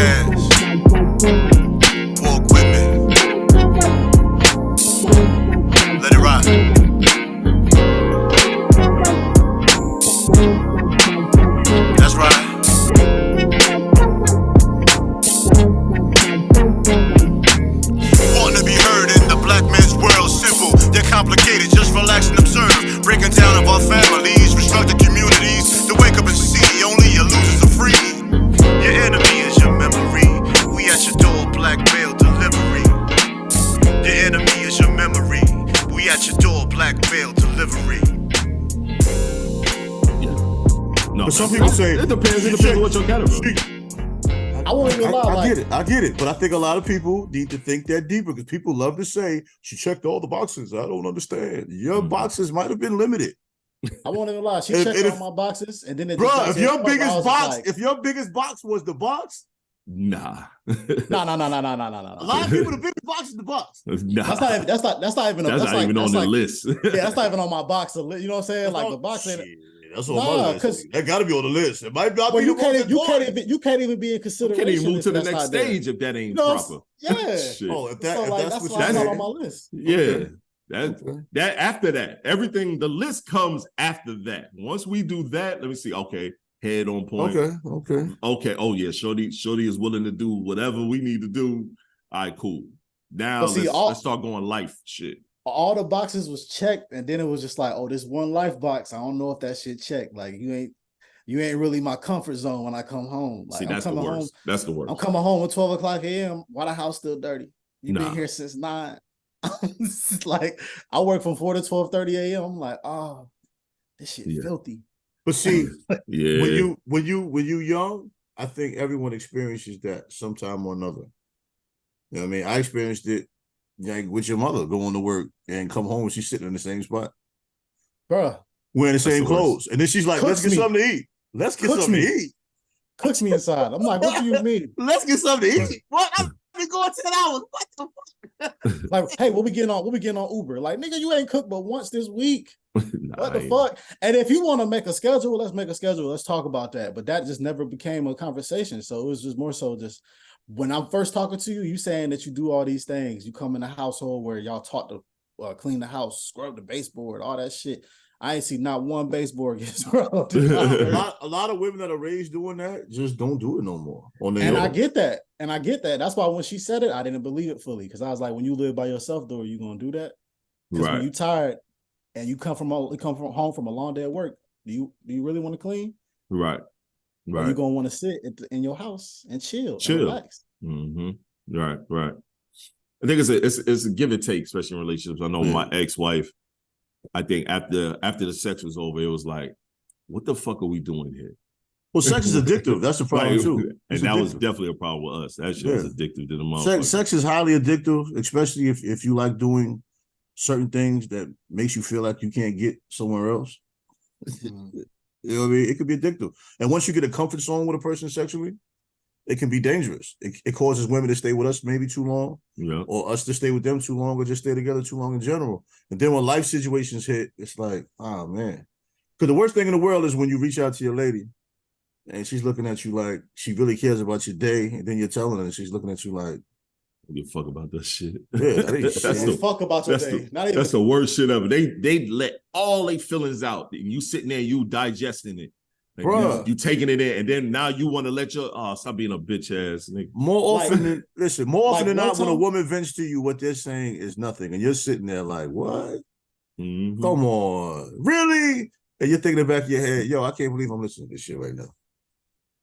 cash. Walk with me. Let it ride. That's right. Wanting to be heard in the black man's world, simple, they're complicated, just relax and observe. Breaking down of our families, restructured communities, to wake up and see only your losers are free. Your enemy is your memory. We at your door, black mail delivery. Your enemy is your memory. We at your door, black mail delivery. No, but some people say it depends on what your category. I won't even lie. I get it. But I think a lot of people need to think that deeper because people love to say, she checked all the boxes. I don't understand. Your boxes might have been limited. I won't even lie. She checked all my boxes and then it if your biggest box was the box, nah. No. A lot of people, the biggest box is the box. Nah. That's not even on the list. Yeah, that's not even on my box. You know what I'm saying? Like the box ain't. That's on my list. That got to be on the list. It might not be. You can't even be in consideration. You can't even move to the next stage if that ain't proper. Yeah. If that's not on my list. Yeah. Okay. That after that, everything, the list comes after that. Once we do that, let me see. Okay, head on point. Okay. Oh yeah, Shorty is willing to do whatever we need to do. All right, cool. Now let's start going life shit. All the boxes was checked, and then it was just like, oh, this one life box. I don't know if that shit checked. Like you ain't really my comfort zone when I come home. Like, see, that's the worst. That's the worst. I'm coming home at 12 o'clock a.m. Why the house still dirty? You've been here since 9. Like I work from 4 to 12:30 a.m. I'm like, oh, this shit filthy. But see, when you young, I think everyone experiences that sometime or another. You know what I mean? I experienced it like with your mother going to work and come home and she's sitting in the same spot. Bruh. Wearing the same clothes. And then she's like, let's get something to eat. Let's get something to eat. Cooks me inside. I'm like, what do you mean? Let's get something to eat. What? I've been going 10 hours. What the fuck? Like, hey, what we getting on Uber? Like, nigga, you ain't cooked but once this week. What the fuck? And if you want to make a schedule, let's make a schedule. Let's talk about that. But that just never became a conversation. So it was just more so just when I'm first talking to you, you saying that you do all these things. You come in a household where y'all taught to clean the house, scrub the baseboard, all that shit. I ain't see not one baseboard get scrubbed. a lot of women that are raised doing that just don't do it no more. I get that. That's why when she said it, I didn't believe it fully. Because I was like, when you live by yourself, though, are you gonna do that? Because when you tired and you come from home from a long day at work, do you really want to clean? Right. Or you gonna want to sit in your house and chill. And relax. Mm-hmm. Right. I think it's a give and take, especially in relationships. I know my ex-wife, I think after the sex was over, it was like, what the fuck are we doing here? Well, sex is addictive. That's the problem too. And that was definitely a problem with us. That shit was addictive to the motherfucker. Sex is highly addictive, especially if you like doing certain things that makes you feel like you can't get somewhere else. You know what I mean? It could be addictive. And once you get a comfort zone with a person sexually, it can be dangerous. It causes women to stay with us maybe too long, or us to stay with them too long, or just stay together too long in general. And then when life situations hit, it's like, oh man. Because the worst thing in the world is when you reach out to your lady and she's looking at you like she really cares about your day, and then you're telling her and she's looking at you like, give a fuck about that shit. Yeah, fuck about your day. That's the worst shit ever. They let all their feelings out. And you sitting there, you digesting it. Like bro, you taking it in, and then now you want to let your stop being a bitch ass nigga. More often than not, when a woman vents to you, what they're saying is nothing, and you're sitting there like, what? Mm-hmm. Come on, really? And you're thinking in the back of your head, yo, I can't believe I'm listening to this shit right now.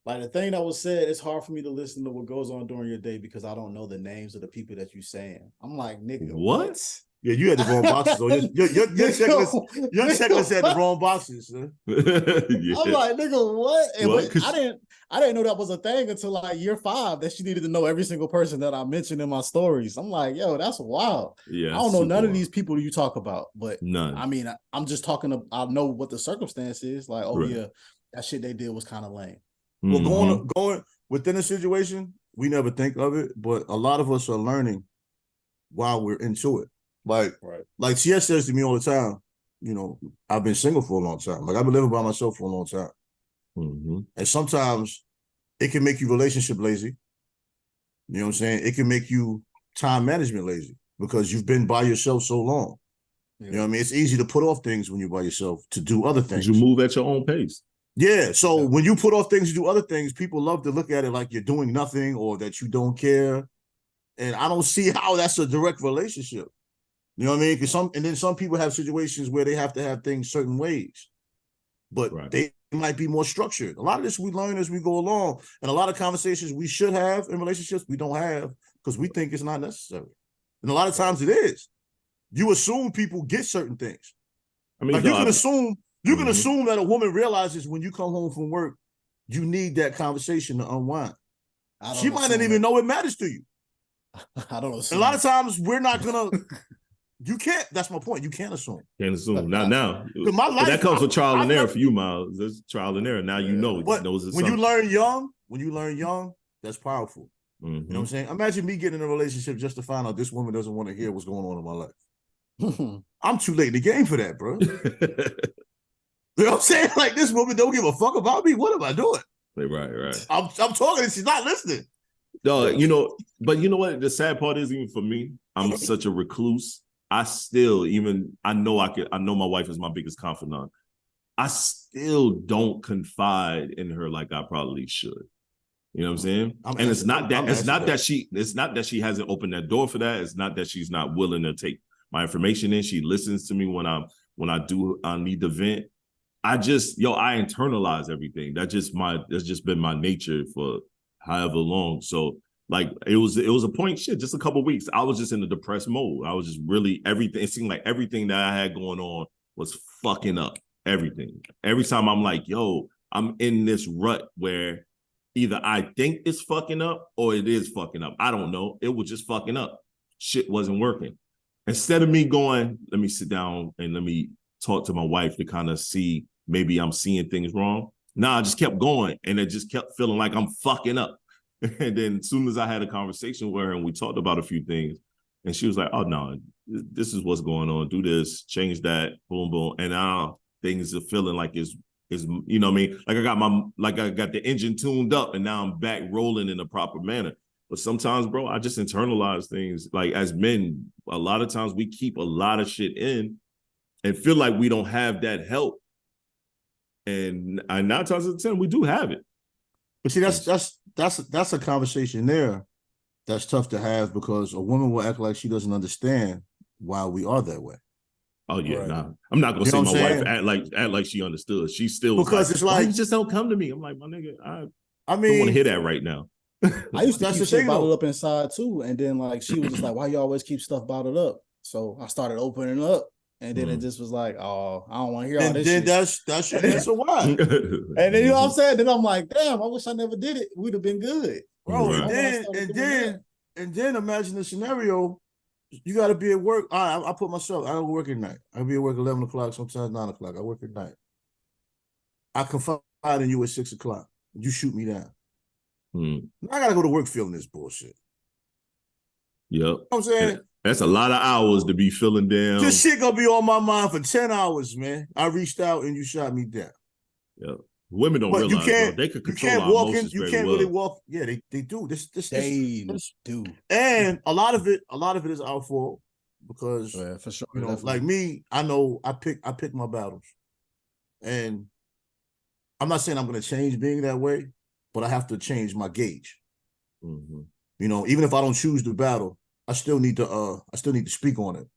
Like the thing that was said, it's hard for me to listen to what goes on during your day because I don't know the names of the people that you saying. I'm like, nigga, what? Yeah, you had the wrong boxes. Your checklist had the wrong boxes. Huh? I'm like, nigga, what? And I didn't know that was a thing until like year 5 that she needed to know every single person that I mentioned in my stories. I'm like, yo, that's wild. Yeah, I don't know none of these people you talk about, but none. I mean, I'm just talking. I know what the circumstance is. Like, yeah, that shit they did was kind of lame. Well, going within a situation, we never think of it, but a lot of us are learning while we're into it. Like CS says to me all the time, you know, I've been single for a long time. Like I've been living by myself for a long time. Mm-hmm. And sometimes it can make you relationship lazy. You know what I'm saying? It can make you time management lazy because you've been by yourself so long. Yeah. You know what I mean? It's easy to put off things when you're by yourself to do other things. You move at your own pace. Yeah. So when you put off things to do other things, people love to look at it like you're doing nothing or that you don't care. And I don't see how that's a direct relationship. You know what I mean? Because some people have situations where they have to have things certain ways, but they might be more structured. A lot of this we learn as we go along, and a lot of conversations we should have in relationships we don't have because we think it's not necessary. And a lot of times it is. You assume people get certain things. I mean, like you can assume that a woman realizes when you come home from work, you need that conversation to unwind. She might not even know it matters to you. I don't know. A lot of times we're not gonna. You can't. That's my point. You can't assume. Can't assume. Now. My life, that comes with trial and error for you, Myles. There's trial and error. Now you know. But when you learn young, that's powerful. Mm-hmm. You know what I'm saying? Imagine me getting in a relationship just to find out this woman doesn't want to hear what's going on in my life. I'm too late in the game for that, bro. You know what I'm saying? Like, this woman don't give a fuck about me. What am I doing? Right. I'm talking and she's not listening. No, but you know what? The sad part is, even for me, I'm such a recluse. I know my wife is my biggest confidant. I still don't confide in her like I probably should. You know what I'm saying? It's not that she hasn't opened that door for that. It's not that she's not willing to take my information in. She listens to me when I need to vent. I internalize everything. That's just been my nature for however long. So like it was a point, just a couple of weeks. I was just in a depressed mode. I was just really everything. It seemed like everything that I had going on was fucking up everything. Every time I'm like, yo, I'm in this rut where either I think it's fucking up or it is fucking up. I don't know. It was just fucking up. Shit wasn't working. Instead of me going, let me sit down and let me talk to my wife to kind of see maybe I'm seeing things wrong. Nah, I just kept going and it just kept feeling like I'm fucking up. And then as soon as I had a conversation with her and we talked about a few things, and she was like, oh, no, this is what's going on. Do this, change that, boom, boom. And now things are feeling like it's you know what I mean? Like I got the engine tuned up and now I'm back rolling in a proper manner. But sometimes, bro, I just internalize things. Like as men, a lot of times we keep a lot of shit in and feel like we don't have that help. And 9 times out of 10, we do have it. But see, that's a conversation there that's tough to have because a woman will act like she doesn't understand why we are that way. Oh yeah, nah. I'm not gonna say my wife act like she understood. She still because it's like you just don't come to me. I'm like, my nigga, I don't want to hear that right now. I used to keep shit bottled up inside too, and then like she was just like, "Why you always keep stuff bottled up?" So I started opening up, and then it just was like, "Oh, I don't want to hear all this." And then that's your answer why. And then you know what I'm saying? Then I'm like, "Damn, I wish I never did it. We'd have been good, bro." Right. And then imagine the scenario. You got to be at work. I put myself. I don't work at night. I'll be at work 11 o'clock, sometimes 9 o'clock. I work at night. I confide in you at 6 o'clock. You shoot me down. I gotta go to work feeling this bullshit. Yep. You know what I'm saying? That's a lot of hours to be feeling down. This shit gonna be on my mind for 10 hours, man. I reached out and you shot me down. Yep. Women don't realize, bro. They could control our emotions very well. You can't really walk. Yeah, they do. This do. And a lot of it is our fault because for sure. You know, like me, I know I pick my battles. And I'm not saying I'm gonna change being that way, but I have to change my gauge. Mm-hmm. You know, even if I don't choose the battle, I still need to speak on it.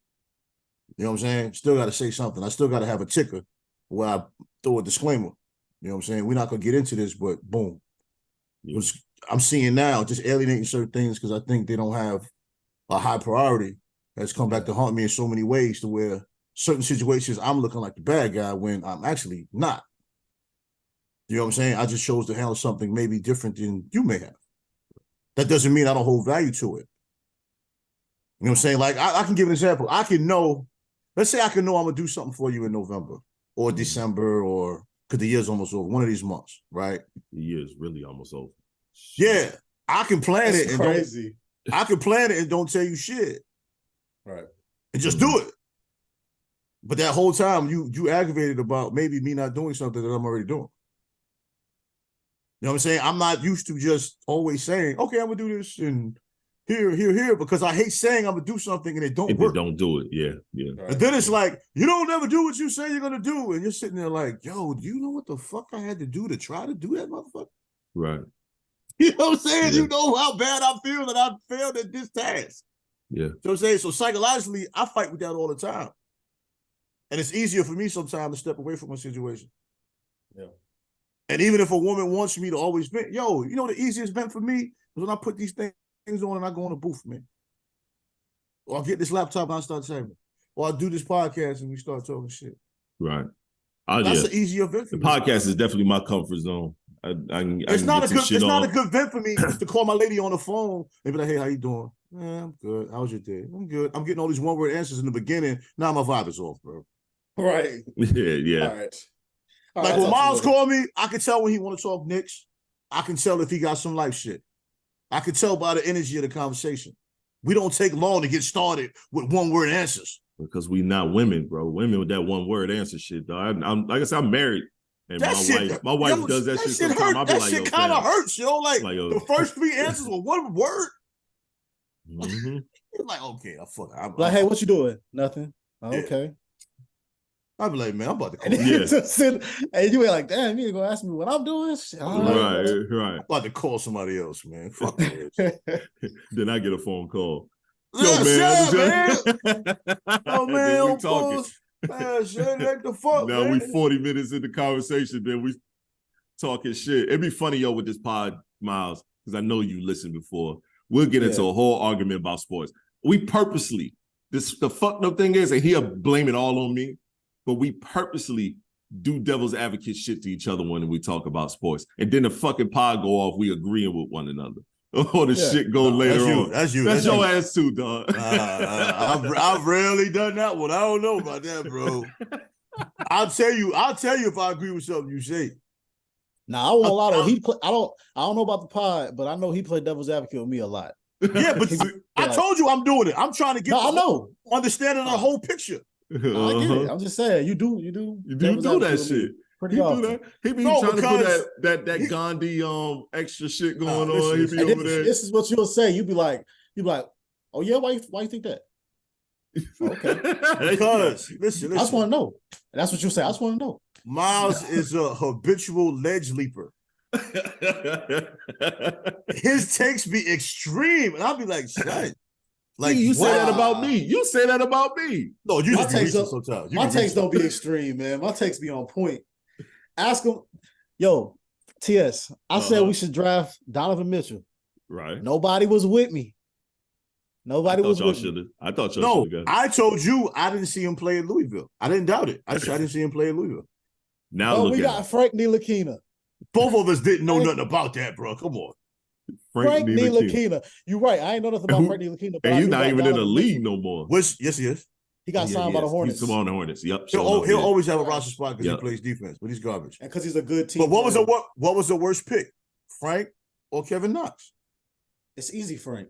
You know what I'm saying? Still got to say something. I still got to have a ticker where I throw a disclaimer. You know what I'm saying? We're not gonna get into this, but boom. Yeah. I'm seeing now just alienating certain things because I think they don't have a high priority has come back to haunt me in so many ways to where certain situations I'm looking like the bad guy when I'm actually not. You know what I'm saying? I just chose to handle something maybe different than you may have. That doesn't mean I don't hold value to it. You know what I'm saying? Like, I can give an example. Let's say I can know I'm going to do something for you in November or December or, because the year's almost over, one of these months, right? The year's really almost over. Yeah. I can plan it. Crazy. I can plan it and don't tell you shit. Right. And just do it. But that whole time, you aggravated about maybe me not doing something that I'm already doing. You know what I'm saying? I'm not used to just always saying, okay, I'm going to do this. And here, because I hate saying I'm gonna do something and it don't work. Don't do it. Yeah. Right. And then it's like, you don't never do what you say you're gonna do. And you're sitting there like, yo, do you know what the fuck I had to do to try to do that, motherfucker? Right. You know what I'm saying? Yeah. You know how bad I feel that I failed at this task. Yeah. So I'm saying, so psychologically, I fight with that all the time. And it's easier for me sometimes to step away from a situation. Yeah. And even if a woman wants me to always vent, yo, you know the easiest vent for me is when I put these things on and I go in the booth, man. Or I get this laptop and I start typing. Or I do this podcast and we start talking shit. Right. That's an easier vent for me. The podcast is definitely my comfort zone. It's not a good vent for me to call my lady on the phone and be like, hey, how you doing? I'm good. How's your day? I'm good. I'm getting all these one-word answers in the beginning. Now my vibe is off, bro. Right. Yeah. All right. Like when Myles called me, I can tell when he want to talk Knicks. I can tell if he got some life shit. I can tell by the energy of the conversation. We don't take long to get started with one-word answers. Because we not women, bro. Women with that one-word answer shit, though. I'm like I said, I'm married. And my wife does that shit sometimes. I'll be that like, shit kind of hurts, yo. Like the first 3 answers were one word. Mm-hmm. It's like, okay, I'm like, hey, what you doing? Nothing. Oh, okay. I'd be like, man, I'm about to call. And you were like, damn, you ain't gonna ask me what I'm doing? Right. I'm about to call somebody else, man. Fuck this. Then I get a phone call. Yo, man. Oh, man, we talking. Man, shit, like the fuck, now man. we 40 minutes in the conversation, then we talking shit. It'd be funny, yo, with this pod, Myles, because I know you listened before. We'll get into a whole argument about sports. We purposely, the fucked up thing is, and he'll blame it all on me, but we purposely do devil's advocate shit to each other when we talk about sports. And then the fucking pod go off, we agreeing with one another. Or the shit go later on. That's you. That's your ass too, dog. I've rarely done that one. I don't know about that, bro. I'll tell you if I agree with something you say. Now, I won't lie to I don't know about the pod, but I know he played devil's advocate with me a lot. Yeah, but I told you I'm doing it. I'm trying to get understanding the whole picture. I get it. I'm just saying, you do that shit. Pretty often. He be trying to put that Gandhi extra shit going on. He be over there. This is what you'll say. You be like, oh yeah, why you think that? Okay. Because listen. I just want to know. That's what you say. I just want to know. Myles is a habitual ledge leaper. His takes be extreme, and I'll be like, shit. Like you say that about me. You say that about me. No, you just be reaching sometimes. My takes don't be extreme, man. My takes be on point. Ask him, yo, TS. I said we should draft Donovan Mitchell. Right. Nobody was with me. Nobody was with me. I thought y'all should have. I told you I didn't see him play at Louisville. I didn't doubt it. I didn't see him play at Louisville. Now we got Frank Ntilikina. Both of us didn't know nothing about that, bro. Come on. Frank Ntilikina. You're right. I ain't know nothing about Frank Ntilikina. And he's not even in the league no more. Yes, he is. He got signed by the Hornets. He's on the Hornets. Yep. He'll always have a roster spot because he plays defense, but he's garbage. And because he's a good team. But what was the worst pick? Frank or Kevin Knox? It's easy, Frank.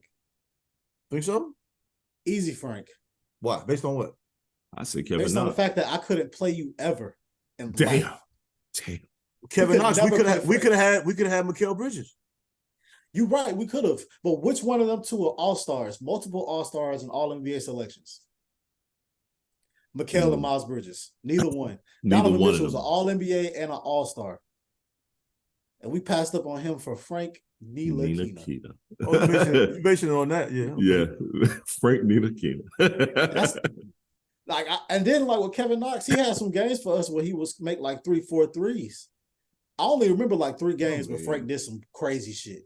Think so? Easy, Frank. Why? Based on what? I say Kevin Knox. Based on the fact that I couldn't play you ever. Damn. Kevin Knox. We could have had Mikal Bridges. You're right. We could have. But which one of them two are all-stars? Multiple all-stars and all-NBA selections. Mikal and Myles Bridges. Neither one. Donovan Mitchell was an all-NBA and an all-star. And we passed up on him for Frank Ntilikina. You basing it on that, yeah. Okay. Yeah. Frank Ntilikina. And then with Kevin Knox, he had some games for us where he was make like 3-4 threes. I only remember like 3 games where Frank did some crazy shit.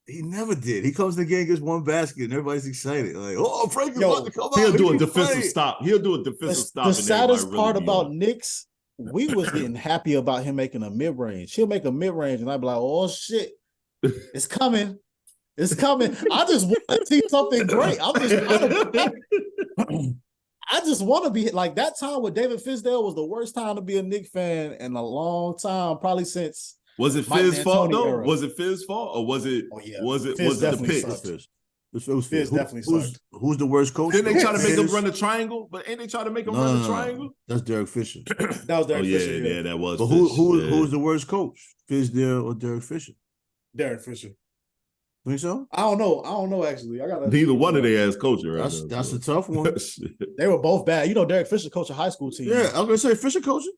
He never did. He comes in the game, gets one basket, and everybody's excited. Like, oh, Frank is about to come out. He'll do a defensive stop. The saddest part about Knicks, we was getting happy about him making a mid-range. He'll make a mid-range, and I'd be like, oh, shit. It's coming. It's coming. I just want to see something great. I just want to be like that time with David Fizdale was the worst time to be a Knicks fan in a long time, probably since. Was it Fizd's fault though? Era. Was it Fizd's fault or was it? Oh, yeah. Was it the picks? Fizz definitely sucked. Who's the worst coach? Didn't they try to make him run a triangle? But ain't they try to make him run a triangle? That's Derek Fisher. That was Derek Fisher. Yeah, that was. But who's the worst coach? Fizdale or Derek Fisher? Derek Fisher. Think so? I don't know. Actually, I got neither one of their ass coaching. Right That's a tough one. They were both bad. You know, Derek Fisher coached a high school team. Yeah, I was gonna say Fisher coaching.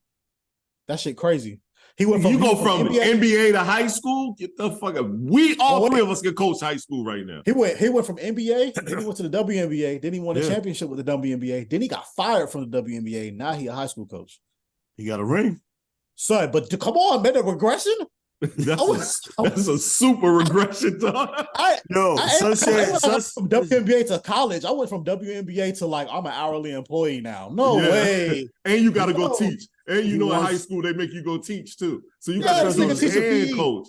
That shit crazy. He went from from NBA to high school. Get the fuck up. We all three of us can coach high school right now. He went from NBA. Then he went to the WNBA. Then he won a championship with the WNBA. Then he got fired from the WNBA. Now he a high school coach. He got a ring. Son, but come on, man, the regression. That's a super regression, dog. I went from WNBA to college. I went from WNBA to like I'm an hourly employee now. No way. And you got to go teach. And in high school they make you go teach too. So you got to teach and coach.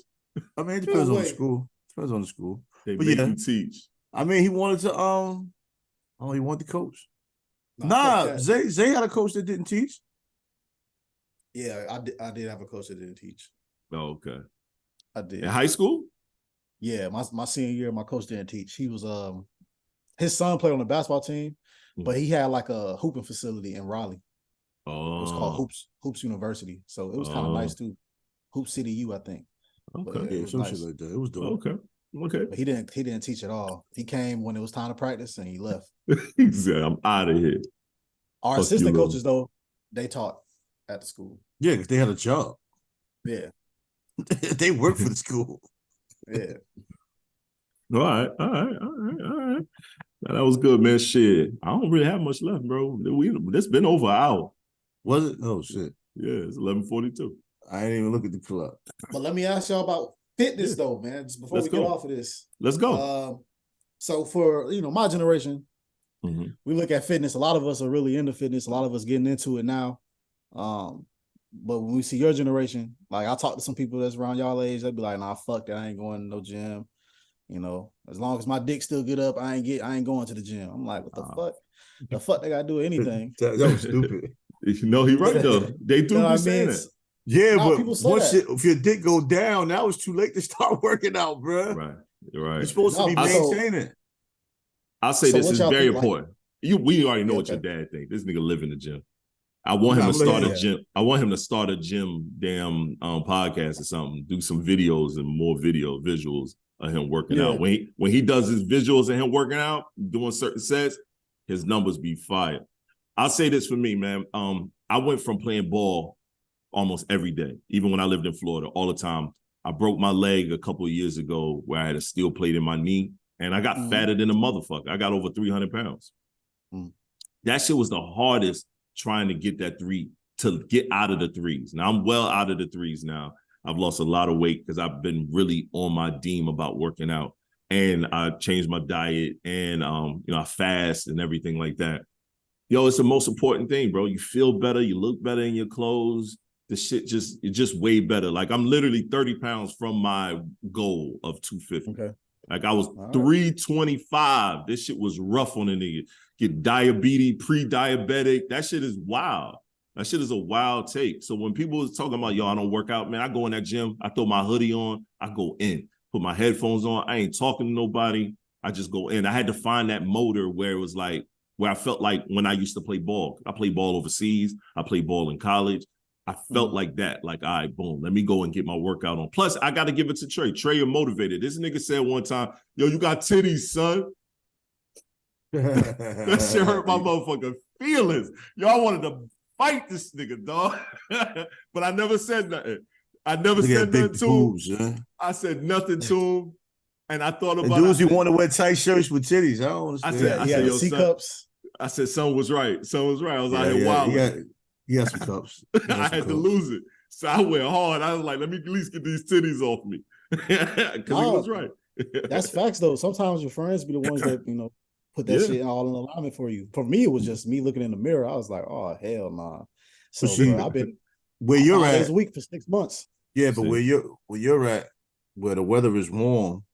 I mean, it depends on the school. Depends on the school. They make you teach. I mean, he wanted to. He wanted to coach. Nah, Zay had a coach that didn't teach. Yeah, I did have a coach that didn't teach. Oh, okay. I did. In high school? Yeah, my senior year, my coach didn't teach. He was his son played on the basketball team, but he had like a hooping facility in Raleigh. Oh. It was called Hoops University. So it was kind of nice too. Hoop City U, I think. Okay. Yeah, some shit like that. It was dope. Okay. But he didn't teach at all. He came when it was time to practice and he left. He said, I'm out of here. Our assistant coaches, though, they taught at the school. Yeah, because they had a job. Yeah. They work for the school. Yeah. All right. That was good, man. Shit. I don't really have much left, bro. It's been over an hour. Was it? Oh, shit. Yeah, it's 11:42. I didn't even look at the clock. But let me ask y'all about fitness, though, man, just before get off of this. Let's go. So for, my generation, we look at fitness. A lot of us are really into fitness. A lot of us getting into it now. But when we see your generation, like I talk to some people that's around y'all age, they'd be like, nah, fuck that. I ain't going to no gym. As long as my dick still get up, I ain't going to the gym. I'm like, what the fuck? The fuck they gotta do anything? that was stupid. He right though. They do be saying it. Yeah, but once if your dick go down, now it's too late to start working out, bro. Right. You're supposed to be maintaining. I'll say this is very important. We already know what your dad thinks. This nigga live in the gym. I want him to start a gym. I want him to start a gym damn podcast or something. Do some videos and more visuals of him working out. When he does his visuals of him working out, doing certain sets, his numbers be fire. I'll say this for me, man. I went from playing ball almost every day, even when I lived in Florida, all the time. I broke my leg a couple of years ago where I had a steel plate in my knee, and I got fatter than a motherfucker. I got over 300 pounds. That shit was the hardest, trying to get to get out of the threes. Now I'm well out of the threes now. I've lost a lot of weight because I've been really on my dime about working out, and I changed my diet, and I fast and everything like that. Yo, it's the most important thing, bro. You feel better, you look better in your clothes. The shit just way better. Like I'm literally 30 pounds from my goal of 250. Okay. Like I was 325. This shit was rough on the nigga. Get diabetes, pre-diabetic. That shit is wild. That shit is a wild take. So when people was talking about, yo, I don't work out, man, I go in that gym, I throw my hoodie on, I go in, put my headphones on, I ain't talking to nobody, I just go in. I had to find that motor where it was like, where I felt like when I used to play ball. I played ball overseas, I played ball in college. I felt like that, like, all right, boom, let me go and get my workout on. Plus, I got to give it to Trey. Trey is motivated. This nigga said one time, yo, you got titties, son. That shit hurt my motherfucking feelings. Yo, I wanted to fight this nigga, dog. But I never said nothing. I never said nothing to him. I said nothing to him. And I thought about it. Dudes who want to wear tight shirts with titties. I don't understand. I said, yo, C-cups. I said, son was right. Son was right. I was out here wild. He had some cups. I had to lose it. So I went hard. I was like, let me at least get these titties off me. Because he was right. That's facts, though. Sometimes your friends be the ones that, put that shit all in alignment for you. For me, it was just me looking in the mirror. I was like, oh, hell nah. So I've been where you're at a week for 6 months. Yeah, but where you're at, where the weather is warm,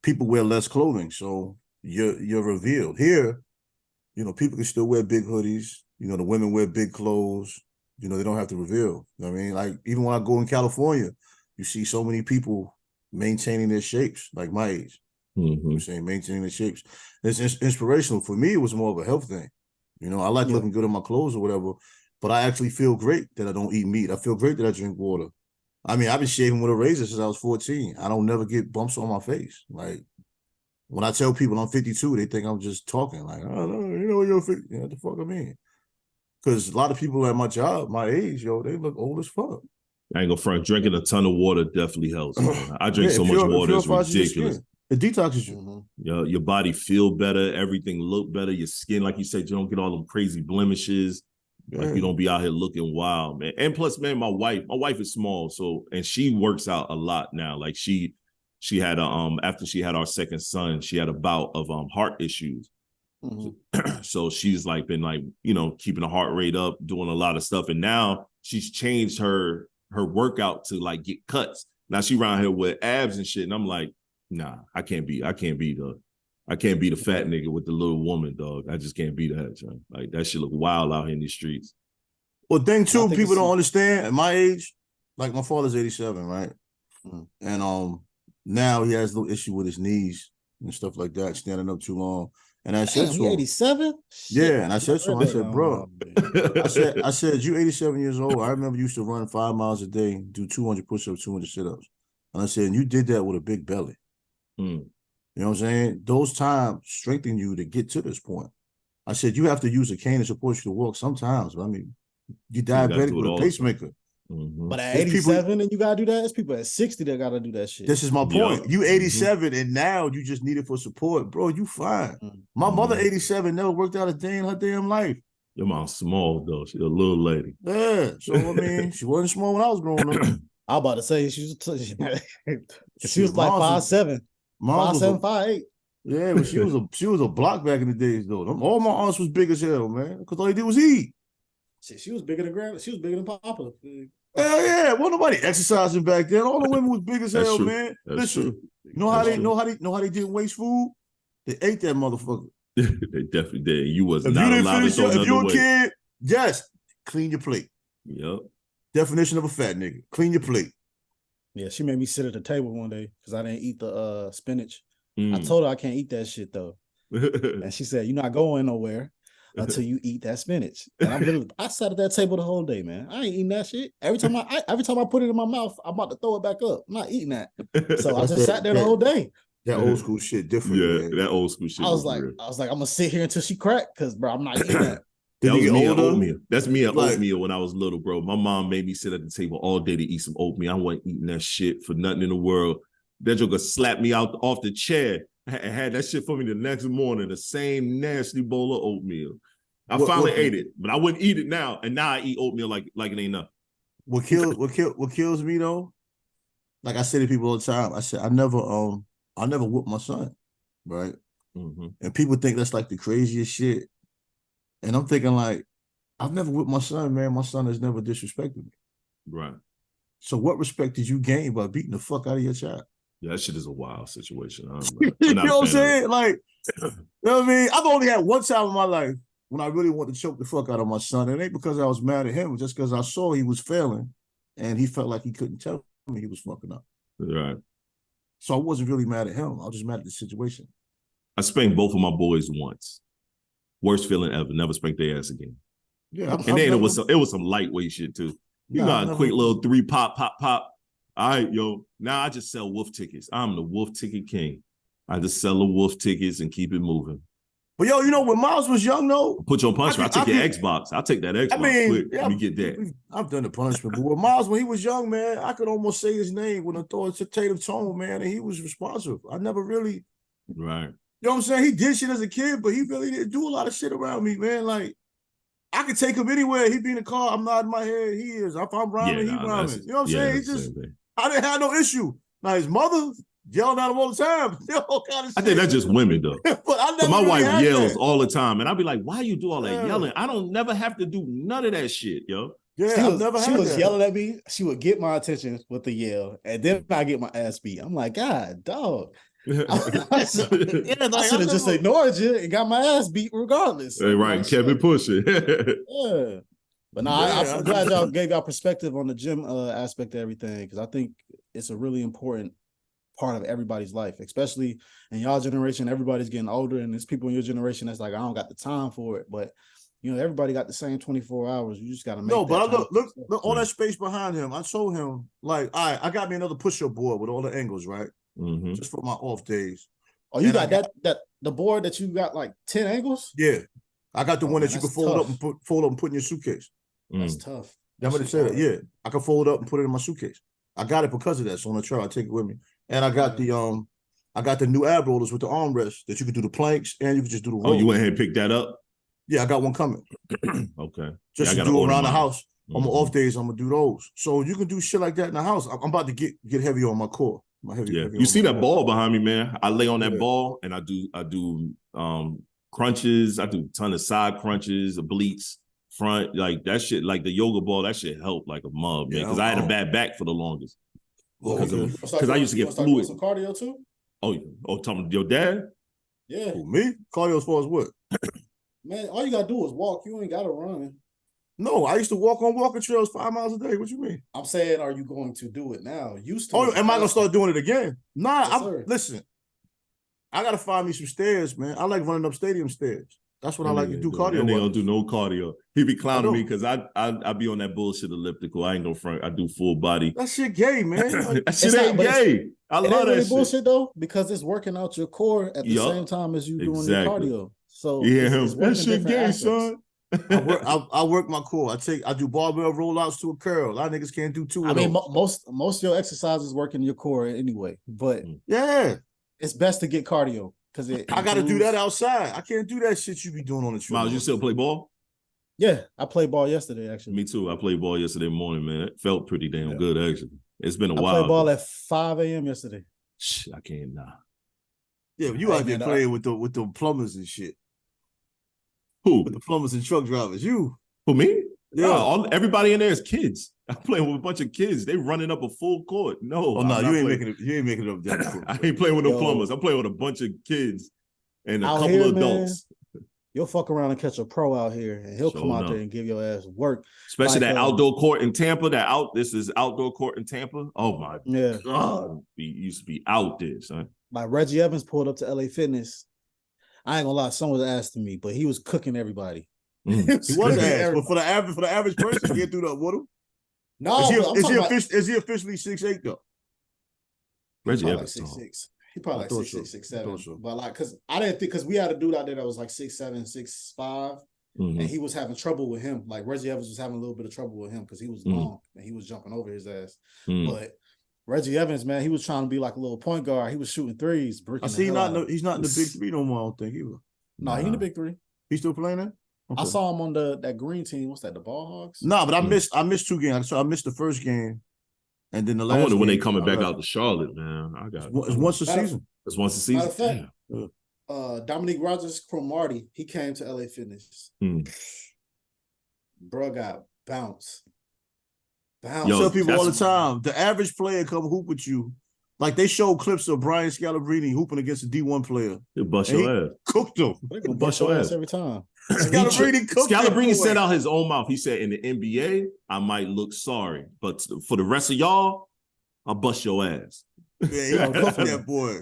people wear less clothing. So you're revealed. Here, people can still wear big hoodies. The women wear big clothes. They don't have to reveal. You know what I mean? Like, even when I go in California, you see so many people maintaining their shapes, like my age. I'm saying maintaining their shapes. It's inspirational. For me, it was more of a health thing. I like looking good in my clothes or whatever, but I actually feel great that I don't eat meat. I feel great that I drink water. I mean, I've been shaving with a razor since I was 14. I don't never get bumps on my face. Like, when I tell people I'm 52, they think I'm just talking. Like, oh, no, you know, you're 50. You know what the fuck I mean? Because a lot of people at my job, my age, yo, they look old as fuck. I ain't gonna front. Drinking a ton of water definitely helps. Man. I drink so much water, it's ridiculous. It detoxes you. Your body feel better, everything look better. Your skin, like you said, you don't get all them crazy blemishes. Like you don't be out here looking wild, man. And plus, man, my wife is small, so and she works out a lot now. Like she had a after she had our second son, she had a bout of heart issues. So she's like been like, you know, keeping the heart rate up, doing a lot of stuff, and now she's changed her workout to like get cuts. Now she around here with abs and shit, and I'm like, nah, I can't be the fat nigga with the little woman, dog. I just can't be that, son. Like that shit look wild out here in these streets. Well, thing too, people don't understand. At my age, like my father's 87, right? And now he has a little issue with his knees and stuff like that, standing up too long. And I said to him, 87? Yeah, and I said to him, I said, bro, I said, you 87 years old. I remember you used to run 5 miles a day, do 200 push-ups, 200 sit-ups. And I said, and you did that with a big belly. You know what I'm saying? Those times strengthen you to get to this point. I said, you have to use a cane to support you to walk sometimes. But I mean, you're diabetic with a pacemaker. But at 87 and you got to do that? There's people at 60 that got to do that shit. This is my point. You 87 and now you just need it for support. Bro, you fine. My mother, 87, never worked out a day in her damn life. Your mom's small, though. She's a little lady. Yeah. So, I mean, she wasn't small when I was growing up. I was about to say, she was like 5'7". 5'7", 5'8". Yeah, but she was a block back in the days, though. All my aunts was big as hell, man, because all they did was eat. Shit, she was bigger than Grandma. She was bigger than Papa. Hell yeah, wasn't nobody exercising back then. All the women was big as hell, man. Listen, you know how they didn't waste food? They ate that motherfucker. They definitely did. You was not allowed to throw if you a away. kid, yes, clean your plate. Yep. Definition of a fat nigga: clean your plate. Yeah, she made me sit at the table one day because I didn't eat the spinach. I told her I can't eat that shit though, and she said, "You're not going nowhere until you eat that spinach." And I sat at that table the whole day, man. I ain't eating that shit. Every time I put it in my mouth, I'm about to throw it back up. I'm not eating that. So I just sat there the whole day. That old school shit different. Yeah, man. that old school shit. I was like, I'm gonna sit here until she cracked because, bro, I'm not eating that. That was me at oatmeal. That's me at oatmeal when I was little, bro. My mom made me sit at the table all day to eat some oatmeal. I wasn't eating that shit for nothing in the world. That joker slapped me out off the chair and had that shit for me the next morning, the same nasty bowl of oatmeal. I finally ate it, but I wouldn't eat it now. And now I eat oatmeal like it ain't nothing. What kills me though, like I say to people all the time, I said I never whoop my son, right? And people think that's like the craziest shit. And I'm thinking like, I've never whipped my son, man. My son has never disrespected me. Right. So what respect did you gain by beating the fuck out of your child? Yeah, that shit is a wild situation. You know what I'm saying? Like, you know what I mean? I've only had one time in my life when I really wanted to choke the fuck out of my son. It ain't because I was mad at him, just because I saw he was failing and he felt like he couldn't tell me he was fucking up. Right. So I wasn't really mad at him. I was just mad at the situation. I spanked both of my boys once. Worst feeling ever. Never spanked their ass again. Yeah, and then it was some lightweight shit too. You got a quick little 3 pop. All right, yo. Now I just sell wolf tickets. I'm the wolf ticket king. I just sell the wolf tickets and keep it moving. But yo, you know when Myles was young though, put your punishment. I'll take your Xbox. I'll take that Xbox quick. Let me get that. I've done the punishment, but with Myles when he was young, man, I could almost say his name with an authoritative tone, man, and he was responsive. I never really. Right. You know what I'm saying? He did shit as a kid, but he really didn't do a lot of shit around me, man. Like, I could take him anywhere. He'd be in the car. I'm nodding my head. He is. If I'm rhyming, he rhyming. You know what I'm saying? He just, I didn't have no issue. Now, his mother yelling at him all the time. All kind of shit. I think that's just women, though. But I never my really wife yells that. all the time, and I'd be like, why you do all that yelling? I don't never have to do none of that shit, yo. Yeah, she was yelling at me. She would get my attention with the yell, and then I get my ass beat. I'm like, God, dog. I should have just ignored you and got my ass beat regardless. Hey, right, like, kept it pushing. Yeah. But no, I'm glad y'all gave y'all perspective on the gym aspect of everything, because I think it's a really important part of everybody's life, especially in y'all generation. Everybody's getting older, and there's people in your generation that's like, I don't got the time for it. But You know, everybody got the same 24 hours. You just got to make. No, but I look all that space behind him. I told him like, all right, I got me another push-up board with all the angles, right? Just for my off days. Oh, you got that the board that you got like 10 angles? Yeah, I got the one that you can fold tough. up and put in your suitcase. That's tough. That's what it said. Yeah, I can fold up and put it in my suitcase. I got it because of that. So on the trail, I take it with me. And I got the new ab rollers with the armrest that you can do the planks and you can just do the rolls. Oh, you went ahead and picked that up? Yeah, I got one coming. Okay. Just to do around the house. On my off days, I'm gonna do those. So you can do shit like that in the house. I'm about to get heavy on my core. Heavy you see that ball behind me, man? I lay on that ball and I do crunches. I do a ton of side crunches, obliques, front, like that shit, like the yoga ball. That shit helped like a mug, man. Because I had a bad back for the longest. Because I used to get fluid. Some cardio too. Oh, talking your dad? Yeah. Who, me? Cardio as far as what? Man, all you gotta do is walk. You ain't gotta run. No, I used to walk on walking trails 5 miles a day. What you mean? I'm saying, are you going to do it now? Used to. Oh, am I gonna start doing it again? Nah, Yes, listen. I gotta find me some stairs, man. I like running up stadium stairs. That's what I like to do cardio. And they don't do no cardio. He be clowning me because I be on that bullshit elliptical. I ain't no front. I do full body. That shit gay, man. Like, that shit ain't gay. I love that shit. Bullshit though, because it's working out your core at the same time as you doing your cardio. So yeah, that shit gay, son. I work my core. I do barbell rollouts to a curl. A lot of niggas can't do two. I mean, most of your exercises working your core anyway. But yeah, it's best to get cardio because I got to do that outside. I can't do that shit you be doing on the trail. Myles, you still play ball? Yeah, I played ball yesterday. Actually, me too. I played ball yesterday morning, man. It felt pretty damn good. Actually, it's been a while. I played ball at 5 a.m. yesterday. I can't nah. Yeah, but you out there playing with the plumbers and shit. Who? With the plumbers and truck drivers. You. Who, me? Yeah. No, everybody in there is kids. I'm playing with a bunch of kids. They running up a full court. No. Oh, no, you ain't making it up that. I ain't playing with no plumbers. I'm playing with a bunch of kids and a couple of adults. Man, you'll fuck around and catch a pro out here, and he'll come out there and give your ass work. Especially that outdoor court in Tampa. This is outdoor court in Tampa. Oh my God. He used to be out there, son. Like Reggie Evans pulled up to LA Fitness. I ain't gonna lie, someone was asking me, but he was cooking everybody. He was asked, but for the average person, you can't do that with him. No, is he officially 6'8" though? Reggie Evans, like 6'6". He probably like 6'6", 6'7". But like, cause I didn't think, cause we had a dude out there that was like 6'7", 6'5", and he was having trouble with him. Like Reggie Evans was having a little bit of trouble with him because he was long and he was jumping over his ass. But Reggie Evans, man, he was trying to be like a little point guard. He was shooting threes. I see he's not in the big three no more, I don't think either. No, he in the big three. He's still playing there? Okay. I saw him on that green team. What's that, the Ball Hogs? No, but I missed 2 games. So I missed the first game. And then the last I wonder when game, they coming back out to Charlotte, man. It's once a season. It's once a season. Matter of fact, Dominique Rogers-Cromartie, he came to LA Fitness. Bro got bounced. I tell people all the time, the average player come hoop with you. Like they show clips of Brian Scalabrine hooping against a D1 player. He'll bust your ass. Cooked him. They gonna bust your ass every time. Scalabrine said out his own mouth. He said, in the NBA, I might look sorry, but for the rest of y'all, I'll bust your ass. Yeah, he gonna cook that boy.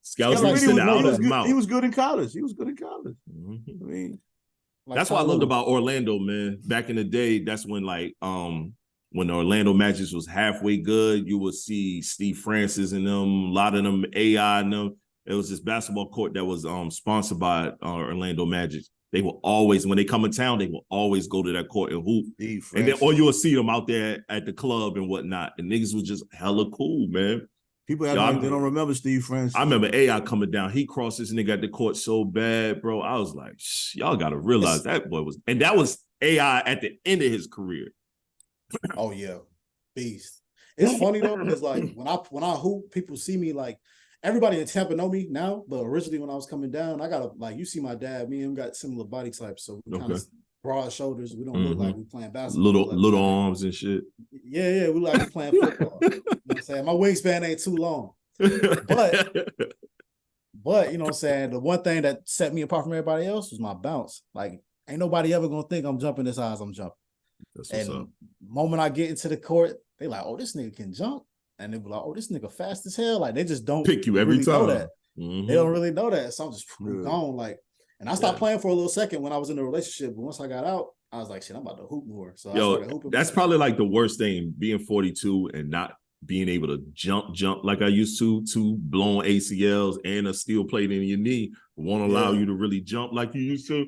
Scalabrine said that out his mouth. He was good in college. I mean, that's what I loved about Orlando, man. Back in the day, that's when when the Orlando Magic was halfway good, you would see Steve Francis and them, a lot of them AI and them. It was this basketball court that was sponsored by Orlando Magic. They will always, when they come in town, they will always go to that court and hoop. And then, or you'll see them out there at the club and whatnot. And niggas was just hella cool, man. People they don't remember Steve Francis. I remember AI coming down. He crossed this nigga at the court so bad, bro. I was like, y'all got to realize that boy was, and that was AI at the end of his career. Oh yeah, beast. It's funny though because like when I hoop, people see me like everybody in Tampa know me now, but originally when I was coming down, I got like you see my dad, me and him got similar body types, so we kind of broad shoulders. We don't look like we playing basketball. Little arms and shit. Yeah, we like we playing football. You know what I'm saying? My wingspan ain't too long, but you know what I'm saying. The one thing that set me apart from everybody else was my bounce. Like ain't nobody ever gonna think I'm jumping as high as I'm jumping. And the moment I get into the court, they like, oh, this nigga can jump. And they be like, oh, this nigga fast as hell. Like they just don't pick you every time. Know that. They don't really know that. So I'm just gone. Like, And I stopped playing for a little second when I was in a relationship. But once I got out, I was like, shit, I'm about to hoop more. So I started hooping. That's probably like the worst thing, being 42 and not being able to jump like I used to blown ACLs and a steel plate in your knee won't allow you to really jump like you used to.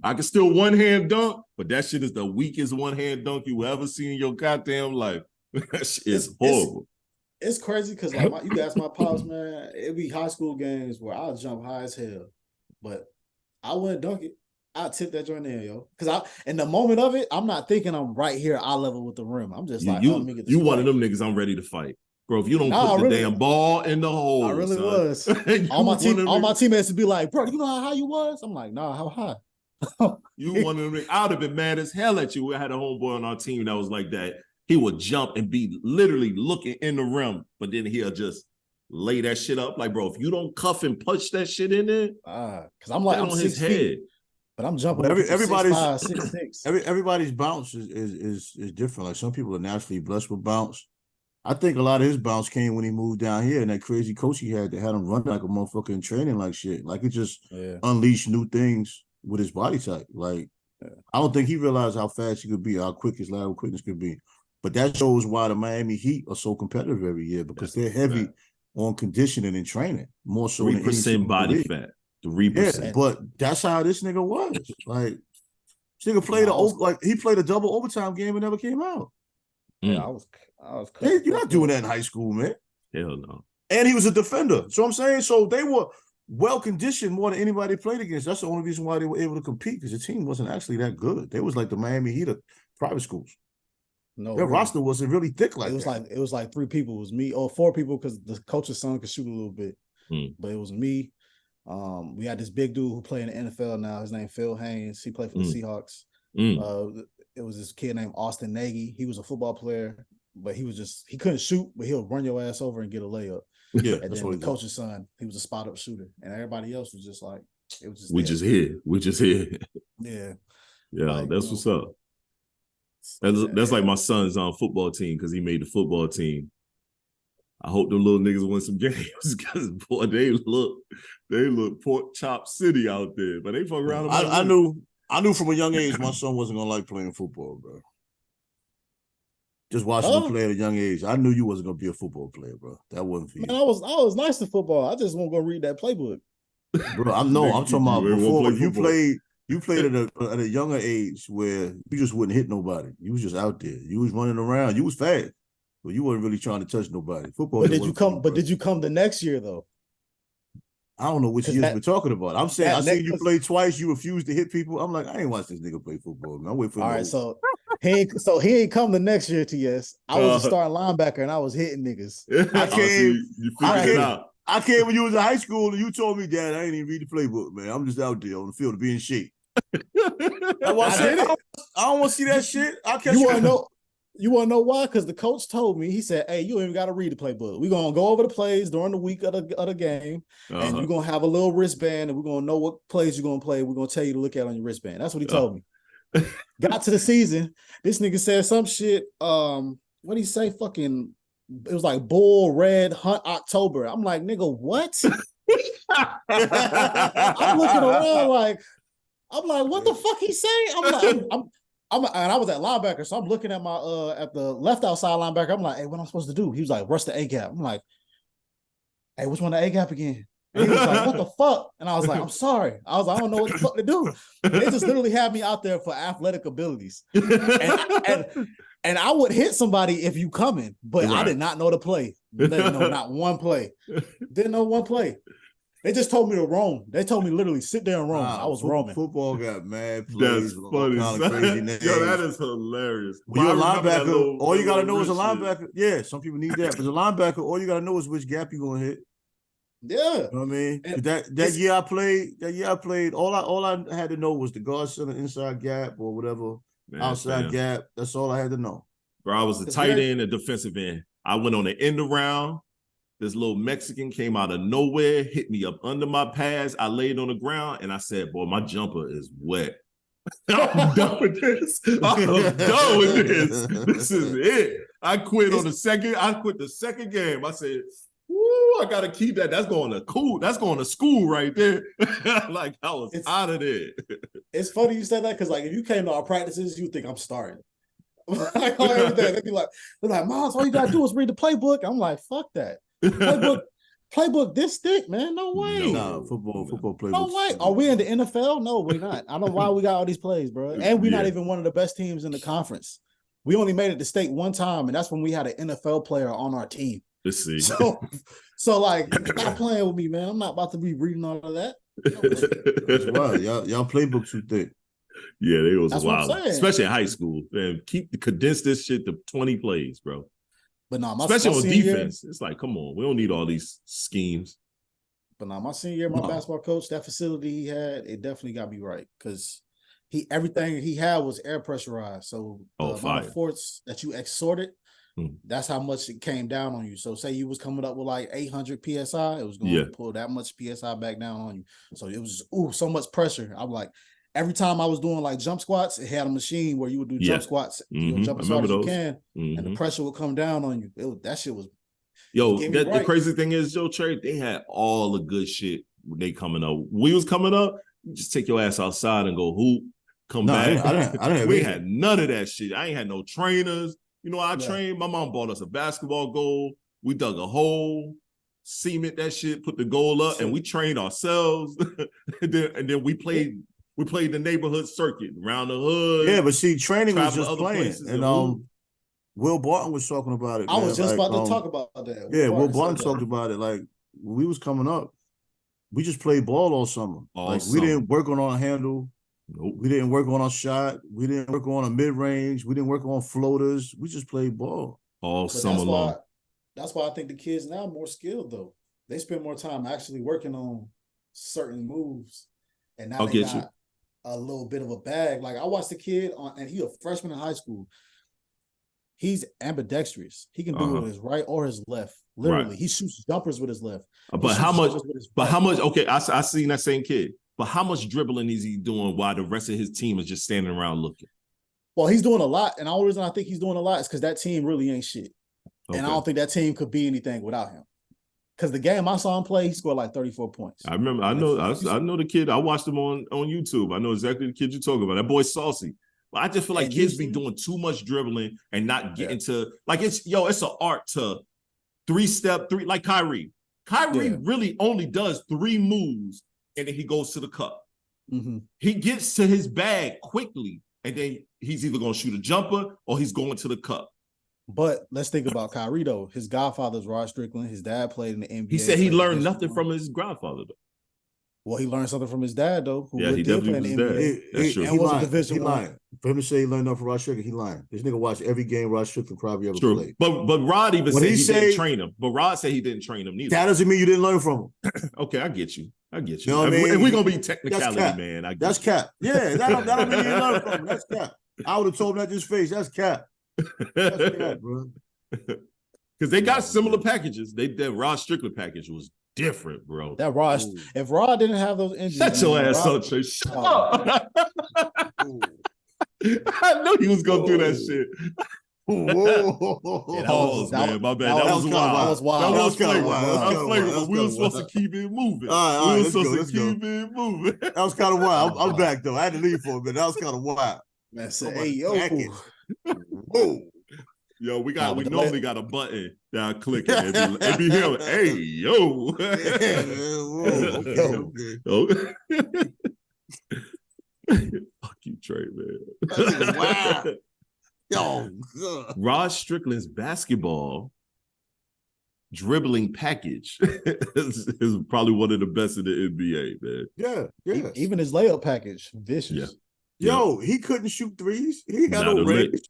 I can still one-hand dunk, but that shit is the weakest one-hand dunk you ever see in your goddamn life. That shit is horrible. It's crazy because like you ask my pops, man, it'd be high school games where I'll jump high as hell, but I wouldn't dunk it. I'll tip that joint in, yo. Because in the moment of it, I'm not thinking I'm right here eye level with the rim. I'm just like, let me get this. You one of them niggas I'm ready to fight. Bro, if you don't put the damn ball in the hole. I really was. all my teammates would be like, bro, you know how high you was? I'm like, nah, how high? You one of them. I would have been mad as hell at you. We had a homeboy on our team that was like that. He would jump and be literally looking in the rim, but then he'll just lay that shit up. Like, bro, if you don't cuff and punch that shit in there, because I'm like, I'm on 6 his feet, head. but I'm jumping. Everybody's 6'5", 6'6". Everybody's bounce is different. Like some people are naturally blessed with bounce. I think a lot of his bounce came when he moved down here, and that crazy coach he had that had him run like a motherfucker in training like shit. Like it just unleashed new things with his body type. Like I don't think he realized how fast he could be, how quick his lateral quickness could be. But that shows why the Miami Heat are so competitive every year, because they're heavy on conditioning and training, more so 3% body fat. 3%. Yeah, but that's how this nigga was. Like this nigga played he played a double overtime game and never came out. Yeah, I was hey, you're not doing that in high school, man. Hell no. And he was a defender. So I'm saying, so they were well conditioned more than anybody played against. That's the only reason why they were able to compete, because the team wasn't actually that good. They was like the Miami Heat of private schools. No, their roster wasn't really thick like that. It was like 3 people. It was me, or 4 people, because the coach's son could shoot a little bit. But it was me. We had this big dude who played in the NFL now. His name Phil Haynes. He played for the Seahawks. It was this kid named Austin Nagy. He was a football player, but he couldn't shoot, but he'll run your ass over and get a layup. Yeah, and then the coach's son, he was a spot up shooter, and everybody else was just like, it was just we just here. Yeah, like, that's what's up. That's like my son's football team, because he made the football team. I hope them little niggas win some games, because boy, they look pork chop city out there, but they fuck around. I knew from a young age my son wasn't gonna like playing football, bro. Just watching him play at a young age, I knew you wasn't gonna be a football player, bro. That wasn't for you. Man, I was nice to football. I just won't go read that playbook, bro. I'm talking about before you played. You played at a younger age where you just wouldn't hit nobody. You was just out there. You was running around. You was fast, but you weren't really trying to touch nobody. Football. But did you come the next year though? I don't know which years we're talking about. I'm saying I seen you play twice. You refused to hit people. I'm like, I ain't watch this nigga play football. Man. I wait for. All right, so he ain't come the next year. TS. I was a starting linebacker and I was hitting niggas. I came. I came when you was in high school and you told me, Dad, I ain't even read the playbook, man. I'm just out there on the field to be in shape. I don't want to see that shit. You want to know why? Because the coach told me, he said, hey, you ain't even got to read the playbook. We're going to go over the plays during the week of the game, and you're going to have a little wristband, and we're going to know what plays you're going to play. We're going to tell you to look at on your wristband. That's what he told me. Got to the season, this nigga said some shit. What did he say? Fucking, it was like bull, red, hunt, October. I'm like, nigga, what? I'm looking around like, I'm like, what the fuck he say? I'm like, and I was at linebacker, so I'm looking at my at the left outside linebacker. I'm like, hey, what am I supposed to do? He was like, rush the A gap. I'm like, hey, which one the A gap again? And he was like, what the fuck? And I was like, I'm sorry. I was like, I don't know what the fuck to do. They just literally had me out there for athletic abilities. And I would hit somebody if you coming, but I did not know the play. Didn't know not one play. Didn't know one play. They just told me to roam. They told me literally sit there and roam. I was roaming. Football got mad plays. That's funny. Yo, that is hilarious. When you're a linebacker, all you got to know is a linebacker. Yeah, some people need that. But as a linebacker, all you got to know is which gap you're going to hit. Yeah. You know what I mean? That year I played, all I had to know was the guard center inside gap or whatever, outside gap. That's all I had to know. Bro, I was a tight end and defensive end. I went on the end around. This little Mexican came out of nowhere, hit me up under my pads. I laid on the ground and I said, boy, my jumper is wet. I'm done with this. I'm done with this. This is it. I quit the second game. I said, Woo, I gotta keep that. That's going to school right there. Like I was out of there. It's funny you said that because like if you came to our practices, you think I'm starting. Like on everything. They're like, Myles, all you gotta do is read the playbook. I'm like, fuck that. Playbook this thick, man. No way. Nah, football playbook. No way. Are we in the NFL? No, we're not. I don't know why we got all these plays, bro. And we're not even one of the best teams in the conference. We only made it to state one time, and that's when we had an NFL player on our team. Let's see. So like, stop playing with me, man. I'm not about to be reading all of that. That's wild. Y'all playbooks too thick. Yeah, they was wild. Especially in high school. Man, condense this shit to 20 plays, bro. But no, especially on defense, it's like, come on, we don't need all these schemes. But now, my senior year, my basketball coach, that facility he had, it definitely got me right because everything he had was air pressurized. So the amount of force that you exerted, that's how much it came down on you. So say you was coming up with like 800 psi, it was going to pull that much psi back down on you. So it was just, so much pressure. I'm like, every time I was doing like jump squats, it had a machine where you would do jump squats, jump as hard as you can, and the pressure would come down on you. That shit was. Yo, the crazy thing is, Trey, they had all the good shit when they coming up. We was coming up, you just take your ass outside and go hoop, come back. I didn't we had none of that shit. I ain't had no trainers. You know, I trained. My mom bought us a basketball goal. We dug a hole, cement that shit, put the goal up, and we trained ourselves. and then we played. We played the neighborhood circuit around the hood. Yeah, but see, training was just playing. And Will Barton was talking about it. I was just about to talk about that. Will Barton talked about it. Like when we was coming up, we just played ball all summer. We didn't work on our handle. Nope. We didn't work on our shot. We didn't work on a mid-range. We didn't work on floaters. We just played ball all summer long. That's why I think the kids now are more skilled though. They spend more time actually working on certain moves. And now they got a little bit of a bag. Like I watched the kid and he a freshman in high school. He's ambidextrous. He can do it with his right or his left. Literally, he shoots jumpers with his left. But how much? Okay, I seen that same kid. But how much dribbling is he doing while the rest of his team is just standing around looking? Well, he's doing a lot, and the only reason I think he's doing a lot is because that team really ain't shit, and I don't think that team could be anything without him. Because the game I saw him play, he scored like 34 points. I remember. I know the kid. I watched him on YouTube. I know exactly the kid you're talking about. That boy's saucy. But I just feel like kids be doing too much dribbling and not getting to like it's an art to three-step, like Kyrie. Kyrie really only does 3 moves and then he goes to the cup. Mm-hmm. He gets to his bag quickly and then he's either going to shoot a jumper or he's going to the cup. But let's think about Kyrie though. His godfather's Rod Strickland. His dad played in the NBA. He said he learned nothing from his grandfather though. Well, he learned something from his dad though. He definitely was dad. That's true. He lying. For him to say he learned nothing from Rod Strickland, he lying. This nigga watched every game Rod Strickland probably ever played. But Rod even said he didn't train him. But Rod said he didn't train him neither. That doesn't mean you didn't learn from him. Okay, I get you. You know what I mean? And we're gonna be technicality, man. That's cap. Yeah, that don't mean you didn't learn from him. That's cap. I would have told him that to his face. That's cap. That's cap, bro. Because they got similar packages. That Rod Strickland package was different, bro. That Rod, if Rod didn't have those injuries, shut your ass up, Trey. Shut up. I knew he was gonna do that shit. Pause, man. My bad. That was wild. That was wild. That was flagrant. We were supposed to keep it moving. All right, we were supposed to keep it moving. That was kind of wild. I'm back though. I had to leave for a minute. That was kind of wild. Man, say, hey yo. Whoa. Yo, we normally got a button that I click and it be him. Hey, yo. Okay. Fuck you, Trey, man. Wow. Yo. Rod Strickland's basketball dribbling package is probably one of the best in the NBA, man. Yeah. Even his layup package, vicious. Yeah. Yo, he couldn't shoot threes. He had no range.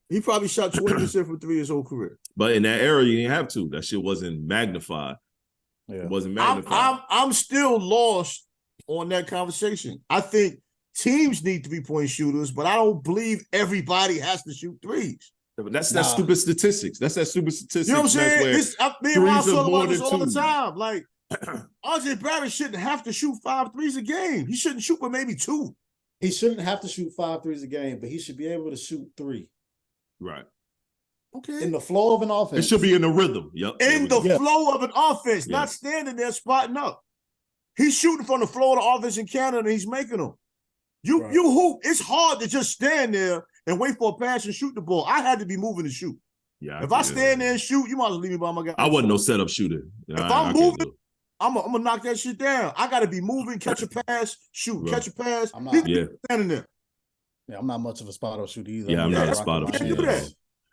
He probably shot 20% from 3 his whole career. But in that era, you didn't have to. That shit wasn't magnified. Yeah. It wasn't magnified. I'm still lost on that conversation. I think teams need to be point shooters, but I don't believe everybody has to shoot threes. But that's that stupid statistics. That's that stupid statistics. You know what I'm saying? I talk about this all the 2. time. Like, RJ Barrett shouldn't have to shoot 5 threes a game. He shouldn't shoot but maybe 2. He shouldn't have to shoot 5 threes a game, but he should be able to shoot 3. Right. Okay. In the flow of an offense. It should be in the rhythm. Yep. In the flow of an offense, not standing there spotting up. He's shooting from the flow of the offense in Canada and he's making them. You hoop. It's hard to just stand there and wait for a pass and shoot the ball. I had to be moving to shoot. Yeah. If I stand there and shoot, you might as well leave me by my guy. I wasn't no setup shooter. If I'm moving, I'm gonna knock that shit down. I gotta be moving, catch a pass, shoot, catch a pass. I'm not standing there. Yeah, I'm not much of a spot-up shooter either. Yeah, I'm not a spot-up shooter.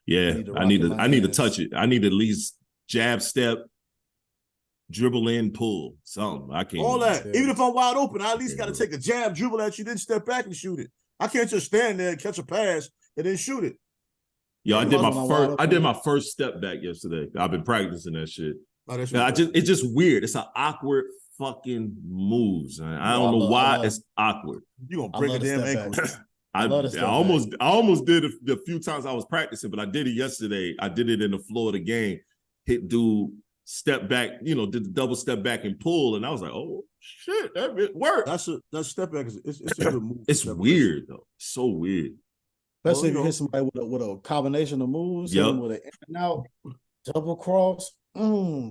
Yeah, I need to touch it. I need to at least jab, step, dribble in, pull, something. I can't. All that. Even if I'm wide open, I at least got to take a jab, dribble at you, then step back and shoot it. I can't just stand there and catch a pass and then shoot it. Yo, I did my first step back yesterday. I've been practicing that shit. It's just weird. It's an awkward fucking moves. I don't know why it's awkward. You gonna break a damn ankle. I almost did it the few times I was practicing, but I did it yesterday. I did it in the flow of the game. Hit dude, step back, did the double step back and pull, and I was like, oh shit, that worked. That step back it's a good move. It's weird though. It's so weird. Especially if you hit somebody with a combination of moves, with an in and out, double cross,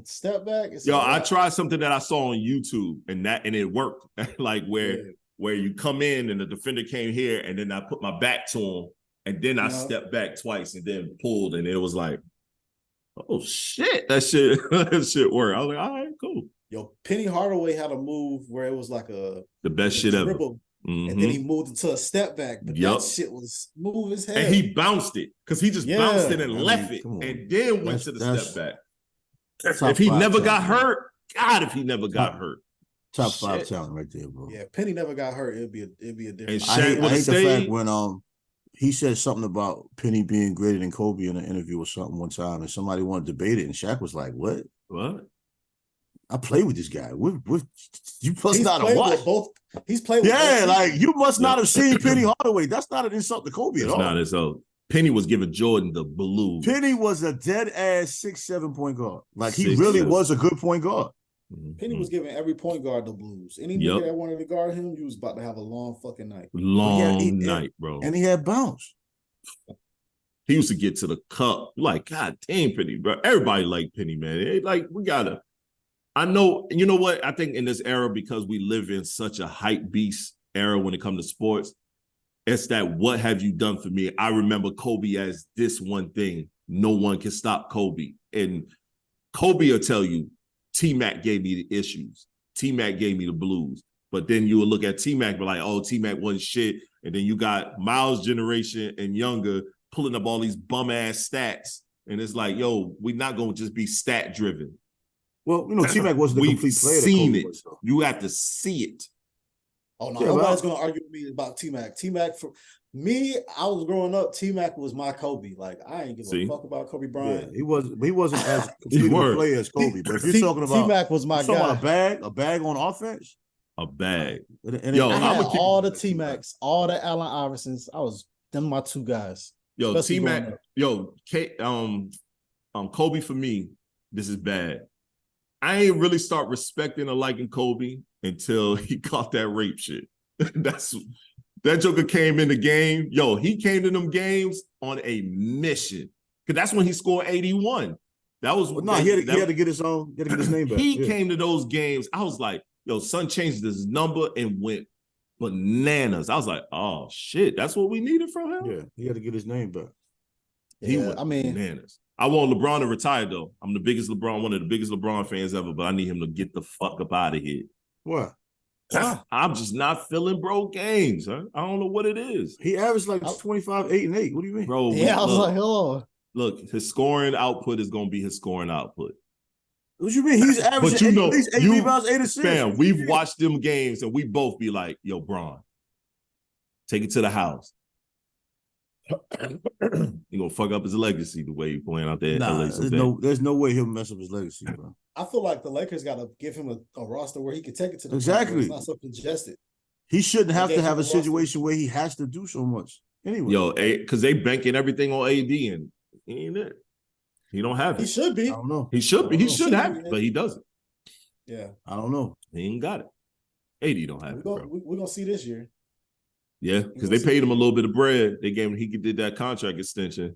step back. I tried something that I saw on YouTube and it worked. Like where you come in and the defender came here and then I put my back to him and then I stepped back twice and then pulled and it was like, oh shit, that shit worked. I was like, all right, cool. Yo, Penny Hardaway had a move where it was like the best shit ever. And then he moved into a step back, but that shit was smooth as hell. And he bounced it because he just bounced it and left it and then went to the step back. If he never got hurt, if he never got hurt. Top 5 talent right there, bro. Yeah, Penny never got hurt. It'd be a different. And I hate the fact when he said something about Penny being greater than Kobe in an interview or something one time, and somebody wanted to debate it, and Shaq was like, "What? What? I play with this guy. You must not have watched both. He's played with both. You must not have seen Penny Hardaway. That's not an insult to Kobe at all. Not insult. Penny was giving Jordan the blue. Penny was a dead ass 6'7" point guard. Like he really was a good point guard. Penny was giving every point guard the blues. Any nigga that wanted to guard him, you was about to have a long fucking night. Long night, bro. And he had bounce. He used to get to the cup. Like, God damn, Penny, bro. Everybody like Penny, man. I know, you know what? I think in this era, because we live in such a hype beast era when it comes to sports, it's that what have you done for me? I remember Kobe as this one thing. No one can stop Kobe. And Kobe will tell you, T-Mac gave me the issues. T-Mac gave me the blues. But then you will look at T-Mac and be like, oh, T-Mac wasn't shit. And then you got Myles' generation and younger pulling up all these bum-ass stats. And it's like, yo, we're not going to just be stat-driven. Well, T-Mac wasn't the complete player. We've seen it. You have to see it. Oh, no, nobody's going to argue with me about T-Mac. T-Mac, for me, I was growing up, T-Mac was my Kobe. Like, I ain't give a fuck about Kobe Bryant. Yeah, he wasn't as complete a player as Kobe. But if you're talking about T-Mac was my guy. A bag on offense? A bag. Yo, I had all the T-Macs, all the Allen Iversons. Them my two guys. Yo, T-Mac, Kobe for me, this is bad. I ain't really start respecting or liking Kobe until he caught that rape shit. That Joker came in the game. Yo, he came to them games on a mission. Because that's when he scored 81. That was he had to get his name back. He came to those games. I was like, yo, son changed his number and went bananas. I was like, oh shit, that's what we needed from him. Yeah, he had to get his name back. He went bananas. I want LeBron to retire though. I'm one of the biggest LeBron fans ever, but I need him to get the fuck up out of here. What? I'm just not feeling bro games. Huh? I don't know what it is. He averaged like 25, 8, and 8. What do you mean? Bro, I was like, oh. Look, his scoring output is going to be his scoring output. What you mean? He's averaging at least 8 rebounds, 8 assists. Fam, we've watched them games and we both be like, yo, Bron, take it to the house. You're going to fuck up his legacy the way you're playing out there. There's no way he'll mess up his legacy, bro. I feel like the Lakers got to give him a roster where he can take it to the exactly. It's not so congested. He shouldn't have to have a situation where he has to do so much. Anyway. Yo, because they banking everything on AD and he ain't it. He don't have it. He should be. I don't know. He should be. He should have it, but he doesn't. Yeah. I don't know. He ain't got it. AD don't have it, bro. We're going to see this year. Yeah, because they paid him a little bit of bread. They gave him, he did that contract extension.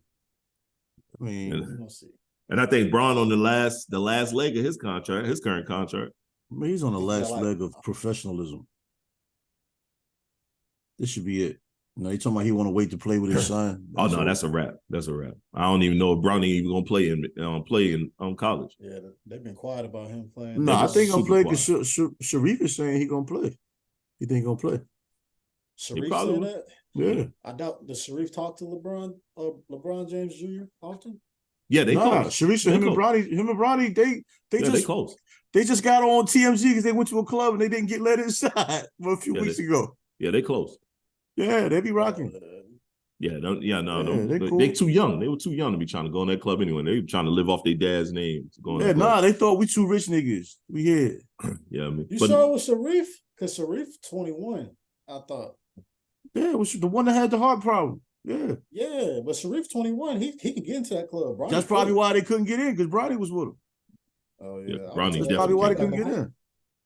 I mean, we'll see. And I think Braun on the last leg of his contract, his current contract. I mean, he's on the last leg of professionalism. This should be it. You know, he talking about he want to wait to play with his son. That's a wrap. That's a wrap. I don't even know if Brownie even gonna play in college. Yeah, they've been quiet about him playing. No, I think he's gonna play because Sharif is saying he gonna play. He think he gonna play. Sharif said that? Yeah. I doubt. Does Sharif talk to LeBron James Jr. often? Yeah, they close. Sharif said him and Bronny, they just close. They just got on TMZ because they went to a club and they didn't get let inside a few weeks ago. Yeah, they close. Yeah, they be rocking. They too young. They were too young to be trying to go in that club anyway. They were trying to live off their dad's names. They thought we two rich niggas. We here. Yeah, I mean, you sure it was Sharif? Because Sharif 21, I thought. Yeah, it was the one that had the heart problem. Yeah. Yeah, but Sharif 21, he can get into that club. Bronny That's probably why they couldn't get in, because Bronny was with him. Oh, yeah. Bronny That's probably why they couldn't get in.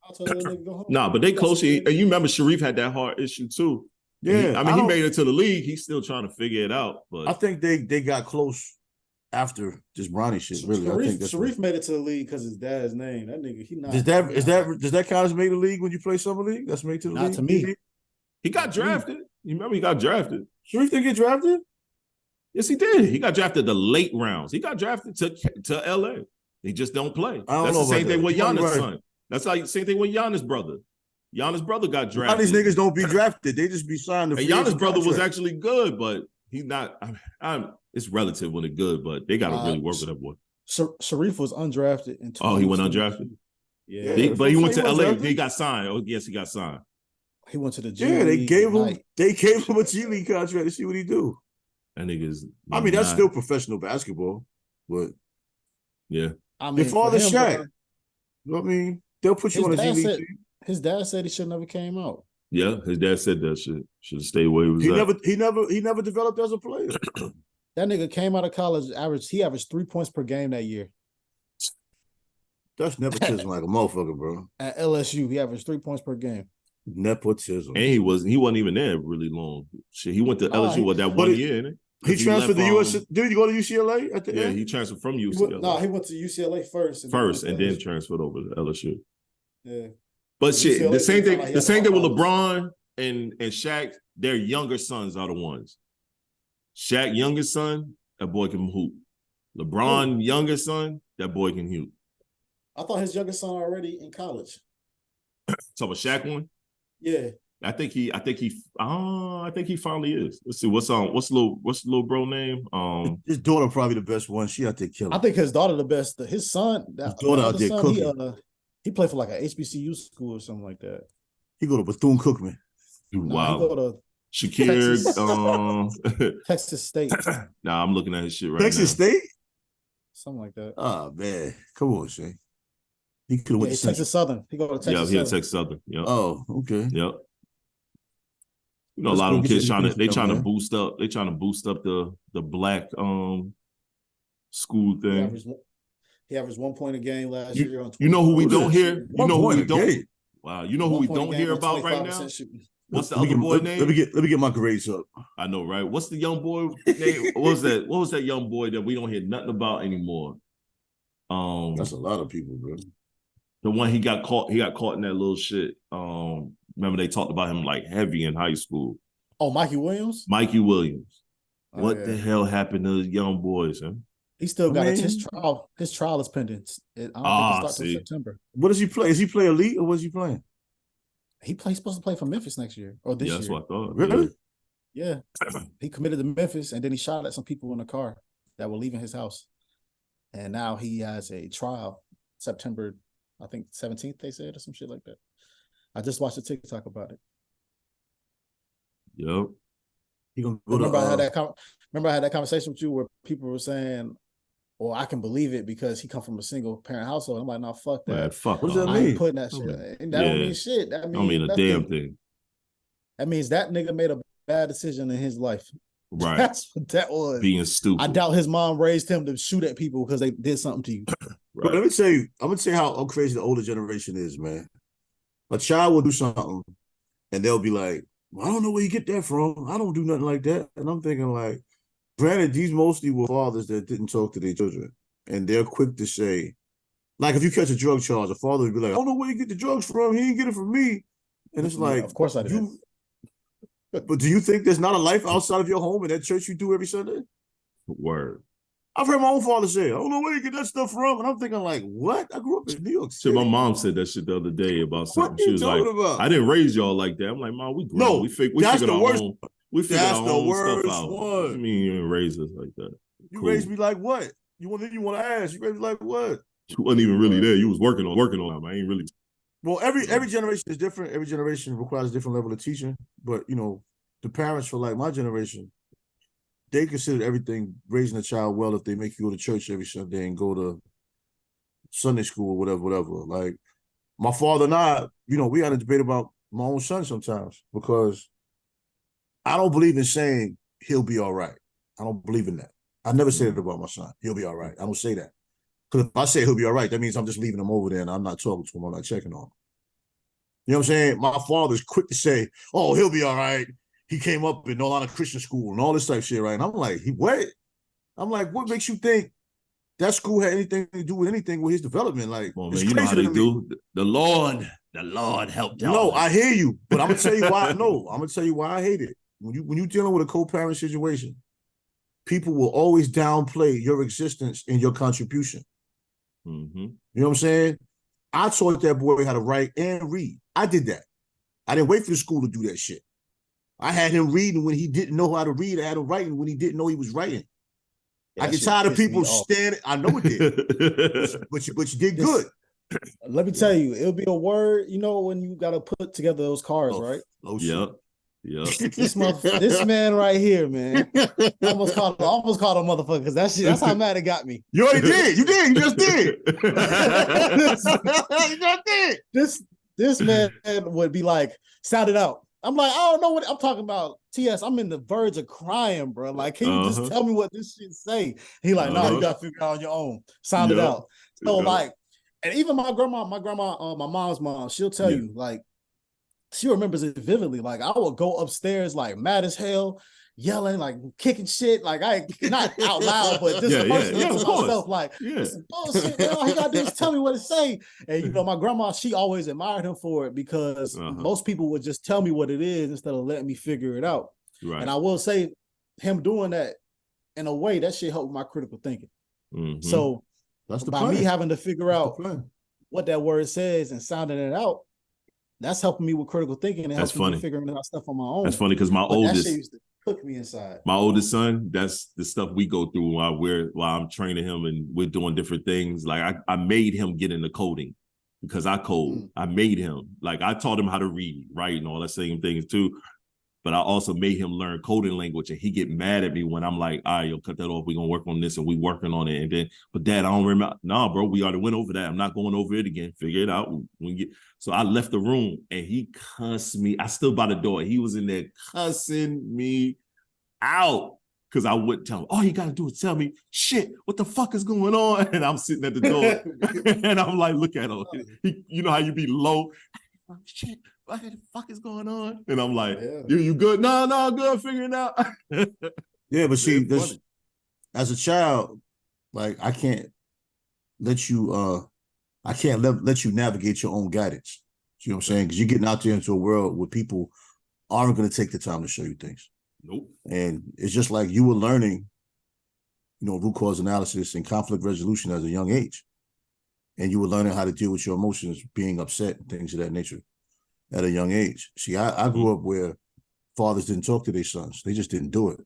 I'll tell that nigga go home. Nah, but they close. And you remember Sharif had that heart issue too. Yeah. He made it to the league. He's still trying to figure it out. But I think they got close after this Bronny shit, really. Sharif made it to the league because his dad's name. That nigga, he not. Does that count as made the league when you play summer league? That's made to the league? Not to me. He got drafted. You remember he got drafted. Sharif didn't get drafted? Yes, he did. He got drafted the late rounds. He got drafted to LA. He just don't play. That's the same thing with Giannis' son. That's same thing with Giannis' brother. Giannis' brother got drafted. All these niggas don't be drafted. They just be signed. And Giannis' brother was actually good, but he's not. It's relative when it's good, but they got to really work with that boy. Sharif was undrafted. He went undrafted? Yeah. But he went to LA. He got signed. Oh, yes, he got signed. He went to the G League. They gave him a G League contract to see what he do. That nigga's. That's still professional basketball, but yeah. Your father Shaq. You know what I mean? They'll put you on a G League team. His dad said he should never came out. Yeah, his dad said that should stay where he was. He never developed as a player. That nigga came out of college, he averaged 3 points per game that year. That's nepotism like a motherfucker, bro. At LSU, he averaged 3 points per game. Nepotism. And he wasn't even there really long. Shit, he went to LSU that 1 year, innit? He transferred to USC. Did he go to UCLA at the end? He transferred from UCLA. He went to UCLA first. And then transferred over to LSU. Yeah. But shit, UCLA, the same thing with LeBron and Shaq, their younger sons are the ones. Shaq, youngest son, that boy can hoop. LeBron, youngest son, that boy can hoop. I thought his youngest son already in college. So a Shaq one? Yeah. I think he finally is. Let's see what's little bro name. His daughter probably the best one. She out there killing. I think his daughter the best. His son, his daughter out there cooking. He played for like an HBCU school or something like that. He go to Bethune-Cookman. Wow. He go to Shakir, Texas State. Nah, I'm looking at his shit right Texas now. State? Something like that. Oh man. Come on, Shay. He could have went to Texas Southern. He go to Texas Southern. Yeah, Texas Southern. Yep. Oh, okay. Yep. You know, a lot of them kids trying to boost up. They trying to boost up the black school thing. He averaged 1 point a game last year. You know who we don't hear? You know who we don't? Game. Wow. You know who we don't hear about right now? What's the other boy name? Let me get my grades up. I know, right? What's the young boy name? What was that young boy that we don't hear nothing about anymore? That's a lot of people, bro. The one he got caught in that little shit. Remember they talked about him like heavy in high school. Oh, Mikey Williams? Mikey Williams. What the hell happened to the young boys, huh? He still got his trial. His trial is pending. I don't think it starts in September. What does he play? Is he play elite or was he playing? He's supposed to play for Memphis next year or this year. That's what I thought. Really? Yeah. He committed to Memphis and then he shot at some people in a car that were leaving his house. And now he has a trial September, I think 17th, they said, or some shit like that. I just watched a TikTok about it. Yep. Remember I had that conversation with you where people were saying, well, I can believe it because he come from a single parent household. I'm like, no, fuck that. Man, fuck. What does that I mean? ain't putting that shit. That don't mean shit. That don't mean a damn thing. That means that nigga made a bad decision in his life. Right. That's what that was. Being stupid. I doubt his mom raised him to shoot at people because they did something to you. Right. But let me tell you, I'm gonna tell you how crazy the older generation is, man. A child will do something and they'll be like, well, I don't know where you get that from. I don't do nothing like that. And I'm thinking like, Granted, these mostly were fathers that didn't talk to their children, and they're quick to say, like, if you catch a drug charge, a father would be like, "I don't know where you get the drugs from. He didn't get it from me." And it's like, of course I did. But do you think there's not a life outside of your home and that church you do every Sunday? Word. I've heard my own father say, "I don't know where you get that stuff from," and I'm thinking, like, what? I grew up in New York City. So my mom said that shit the other day about something. What are you She was like, about? "I didn't raise y'all like that." I'm like, "Mom, we grown. No, we figured that's the our worst. own. We figured That's our the own worst stuff out." one. What do you mean you didn't raise us like that? You Cool. raised me like what? You want to ask? You raised me like what? You wasn't even really there. You was working on them. I ain't really. Well, every generation is different. Every generation requires a different level of teaching. But you know, the parents for like my generation, they consider everything raising a child well if they make you go to church every Sunday and go to Sunday school or whatever. Like my father and I, you know, we had a debate about my own son sometimes because I don't believe in saying he'll be all right. I don't believe in that. I never say that about my son. He'll be all right. I don't say that. Because if I say he'll be all right, that means I'm just leaving him over there and I'm not talking to him. I'm not checking on him. You know what I'm saying? My father's quick to say, "Oh, he'll be all right. He came up in a lot of Christian school and all this type of shit," right? And I'm like, what? I'm like, what makes you think that school had anything to do with anything with his development? Like, well, man, you know how they do. The Lord helped y'all. No, I hear you, but I'm gonna tell you why. No, I'm gonna tell you why I hate it. When you dealing with a co-parent situation, people will always downplay your existence and your contribution. Mm-hmm. You know what I'm saying? I taught that boy how to write and read. I did that. I didn't wait for the school to do that shit. I had him reading when he didn't know how to read. I had him writing when he didn't know he was writing. Yeah, I get tired of people standing. I know it did, but you did good. Let me tell you, it'll be a word. You know when you got to put together those cards, right? Oh shit. Yep. This man right here, man. I almost called him a motherfucker because that's how mad it got me. You already did. You just did. You just did. This man would be like, "Sound it out." I'm like, "I don't know what I'm talking about. TS, I'm in the verge of crying, bro. Like, can you just tell me what this shit say?" He like, "No, you gotta figure it out on your own. Sound it out." So like, and even my grandma, my mom's mom, she'll tell you, like, she remembers it vividly. Like, I would go upstairs like mad as hell, yelling, like kicking shit, like I not out loud, but just personally to myself, like, this is bullshit, man. All you gotta do is tell me what it say. And you know, my grandma, she always admired him for it because most people would just tell me what it is instead of letting me figure it out. Right. And I will say, him doing that in a way, that shit helped my critical thinking. Mm-hmm. So that's by me having to figure out what that word says and sounding it out, that's helping me with critical thinking and helping me figuring out stuff on my own. That's funny because my oldest, that shit used to cook me inside. My oldest son, that's the stuff we go through while I'm training him and we're doing different things. Like I made him get into coding because I code. I made him, like I taught him how to read, write, and all that same things too. But I also made him learn coding language, and he get mad at me when I'm like, "All right, yo, cut that off. We're gonna work on this, and we working on it." And then, but Dad, I don't remember. Nah, bro, we already went over that. I'm not going over it again. Figure it out. So I left the room, and he cussed me. I stood by the door. He was in there cussing me out because I wouldn't tell him. All you gotta do is tell me, "Shit, what the fuck is going on?" And I'm sitting at the door, and I'm like, "Look at him. You know how you be low." Shit, what the fuck is going on? And I'm like, you good? No, good, figuring it out. Yeah, but see, this, as a child, like I can't let you let you navigate your own guidance. You know what I'm saying? Because you're getting out there into a world where people aren't going to take the time to show you things. Nope. And it's just like you were learning, you know, root cause analysis and conflict resolution at a young age. And you were learning how to deal with your emotions, being upset and things of that nature at a young age. See, I grew up where fathers didn't talk to their sons. They just didn't do it.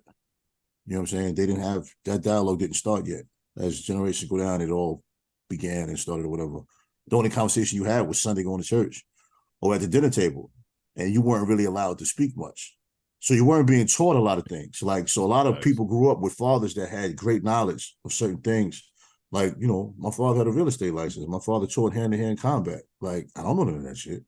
You know what I'm saying? They didn't have, that dialogue didn't start yet. As generations go down, it all began and started or whatever. The only conversation you had was Sunday going to church or at the dinner table, and you weren't really allowed to speak much. So you weren't being taught a lot of things. So a lot of people grew up with fathers that had great knowledge of certain things. Like, you know, my father had a real estate license. My father taught hand-to-hand combat. Like, I don't know none of that shit.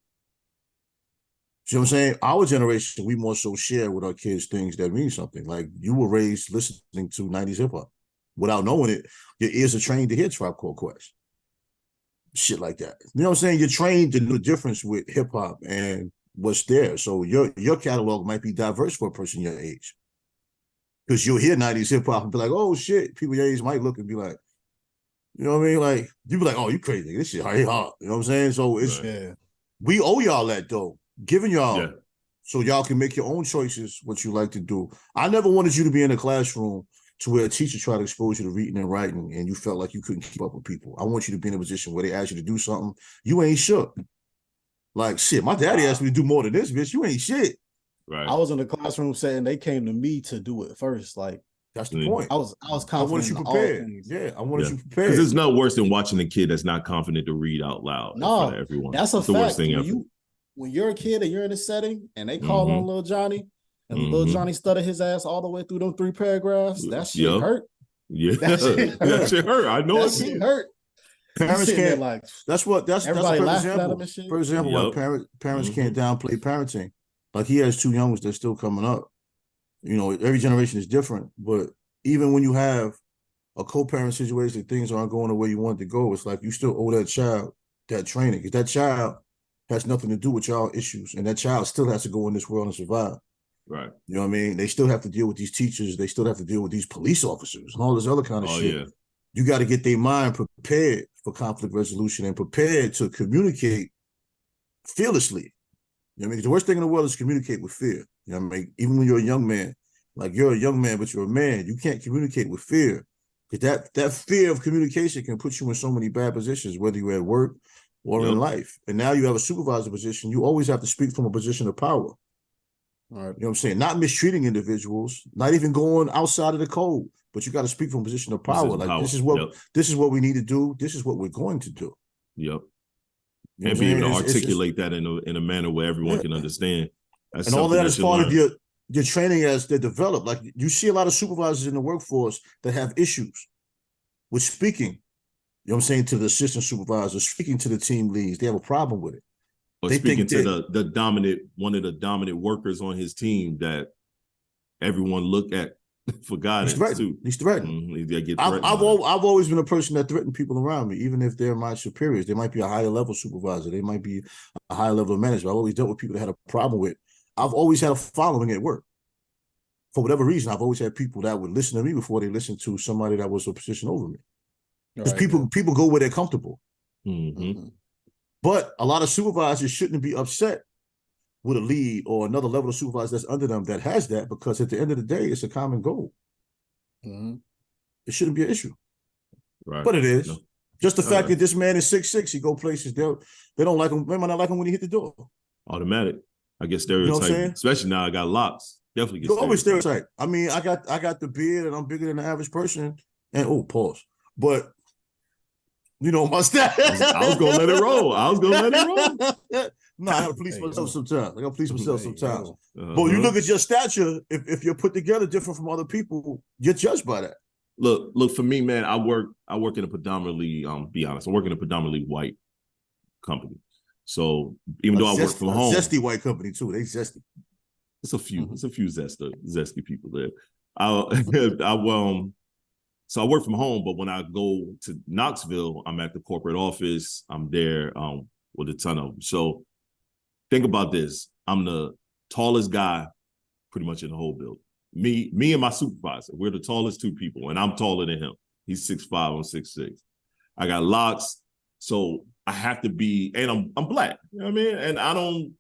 See what I'm saying? Our generation, we more so share with our kids things that mean something. Like, you were raised listening to 90s hip-hop. Without knowing it, your ears are trained to hear Tribe Called Quest. Shit like that. You know what I'm saying? You're trained to know the difference with hip-hop and what's there. So your catalog might be diverse for a person your age. Because you'll hear 90s hip hop and be like, oh shit. People your age might look and be like, you know what I mean? Like, you be like, oh, you crazy. This shit hard. You know what I'm saying? So it's we owe y'all that though. Giving y'all so y'all can make your own choices, what you like to do. I never wanted you to be in a classroom to where a teacher tried to expose you to reading and writing and you felt like you couldn't keep up with people. I want you to be in a position where they ask you to do something, you ain't shook. Like, shit, my daddy asked me to do more than this, bitch. You ain't shit. Right. I was in the classroom setting. They came to me to do it first. Like, that's the point. I was confident. I wanted you prepared. Yeah, I wanted you prepared. Because it's not worse than watching a kid that's not confident to read out loud in front of everyone. That's the worst thing ever. When you're a kid and you're in a setting and they call on little Johnny and little Johnny stutter his ass all the way through them 3 paragraphs, that shit hurt. Yeah, that shit hurt. I know that shit hurt. Parents can't like. That's a perfect example. For example, like parents can't downplay parenting. Like he has 2 young ones that's still coming up. You know, every generation is different, but even when you have a co-parent situation, things aren't going the way you want it to go. It's like you still owe that child that training because that child has nothing to do with y'all issues, and that child still has to go in this world and survive. Right. You know what I mean? They still have to deal with these teachers. They still have to deal with these police officers and all this other kind of shit. Yeah. You got to get their mind prepared for conflict resolution and prepared to communicate fearlessly. You know what I mean? The worst thing in the world is communicate with fear. You know what I mean? Even when you're a young man, like you're a young man, but you're a man, you can't communicate with fear. Because that fear of communication can put you in so many bad positions, whether you're at work or in life. And now you have a supervisor position. You always have to speak from a position of power. All right. You know what I'm saying? Not mistreating individuals, not even going outside of the code, but you got to speak from a position of power. This is what we need to do. This is what we're going to do. Yep. You know and be able to articulate that in a manner where everyone can understand. That's and all that is part of your training as they develop. Like you see a lot of supervisors in the workforce that have issues with speaking. You know what I'm saying, to the assistant supervisors, speaking to the team leads. They have a problem with it. Or they speaking to the dominant, one of the dominant workers on his team that everyone look at for guidance too. He's threatened. I've always been a person that threatened people around me, even if they're my superiors. They might be a higher level supervisor. They might be a higher level of manager. I've always dealt with people that had a problem with. I've always had a following at work. For whatever reason, I've always had people that would listen to me before they listened to somebody that was a position over me. Because people go where they're comfortable. Mm-hmm. But a lot of supervisors shouldn't be upset with a lead or another level of supervisor that's under them that has that, because at the end of the day, it's a common goal. Mm-hmm. It shouldn't be an issue. Right. But it is. No. Just the fact that this man is 6'6", he go places, they don't like him. They might not like him when he hit the door. Automatic. I get stereotyped, you know especially now I got locks. Definitely get always stereotyped. I mean, I got the beard and I'm bigger than the average person. And pause. But you know, my stat. I was gonna let it roll. No, I gotta police myself sometimes. But you look at your stature, if you're put together different from other people, you're judged by that. Look, for me, man, I work in a predominantly, be honest, I work in a predominantly white company. So even though I work from home, zesty white company too. They zesty. It's a few zesty people there. So I work from home, but when I go to Knoxville, I'm at the corporate office. I'm there with a ton of them. So think about this. I'm the tallest guy pretty much in the whole building. Me and my supervisor, we're the tallest 2 people, and I'm taller than him. He's 6'5", I'm 6'6". I got locks, so I have to be, and I'm black. You know what I mean? And I'm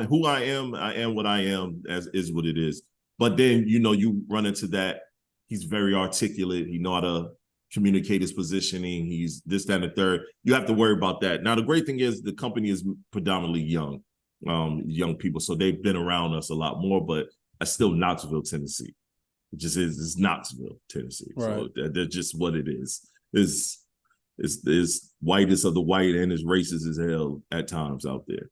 who I am what I am, as is what it is. But then, you know, you run into that. He's very articulate. He know how to communicate his positioning. He's this, that, and the third. You have to worry about that. Now, the great thing is the company is predominantly young people. So they've been around us a lot more, but it's still Knoxville, Tennessee. It just is. It's Knoxville, Tennessee. Right. So they're just what it is. It's whitest of the white and it's racist as hell at times out there.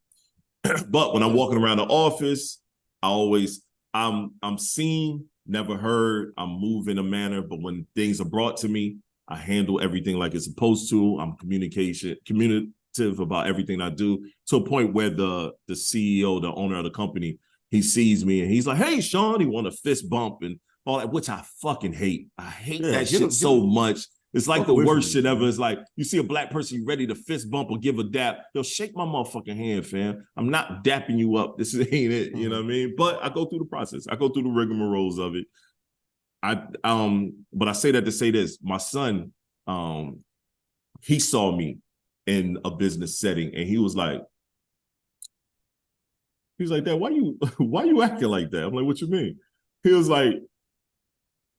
But when I'm walking around the office, I'm seen, never heard. I'm moved in a manner, but when things are brought to me, I handle everything like it's supposed to. I'm communicative about everything I do, to a point where the CEO, the owner of the company, he sees me and he's like, "Hey, Sean," he want a fist bump and all that, which I fucking hate. I hate that shit so much. It's like the worst shit ever. It's like you see a black person, you ready to fist bump or give a dap. Yo, shake my motherfucking hand, fam. I'm not dapping you up. This ain't it. You know what I mean? But I go through the process. I go through the rigmaroles of it. But I say that to say this. My son, he saw me in a business setting, and he was like, Dad, why you acting like that? I'm like, what you mean? He was like,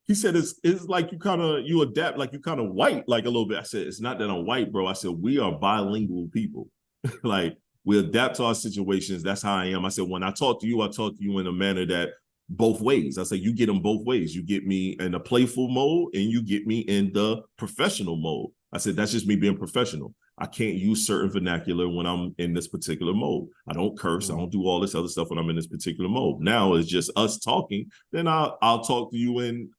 he said, it's like you adapt, like you kind of white, like a little bit. I said, it's not that I'm white, bro. I said, we are bilingual people. Like, we adapt to our situations. That's how I am. I said, when I talk to you in a manner that both ways. I said, you get them both ways. You get me in the playful mode and you get me in the professional mode. I said, that's just me being professional. I can't use certain vernacular when I'm in this particular mode. I don't curse. I don't do all this other stuff when I'm in this particular mode. Now it's just us talking. Then I'll talk to you in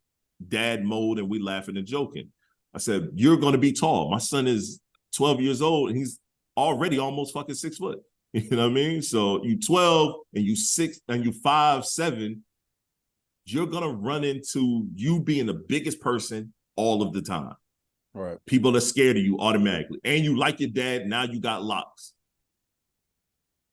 dad mode and we laughing and joking. I said, you're going to be tall. My son is 12 years old and he's already almost fucking 6 foot. You know what I mean? So you 12 and you 6 and you 5'7", you're going to run into you being the biggest person all of the time. Right. People are scared of you automatically. And you like your dad, now you got locks.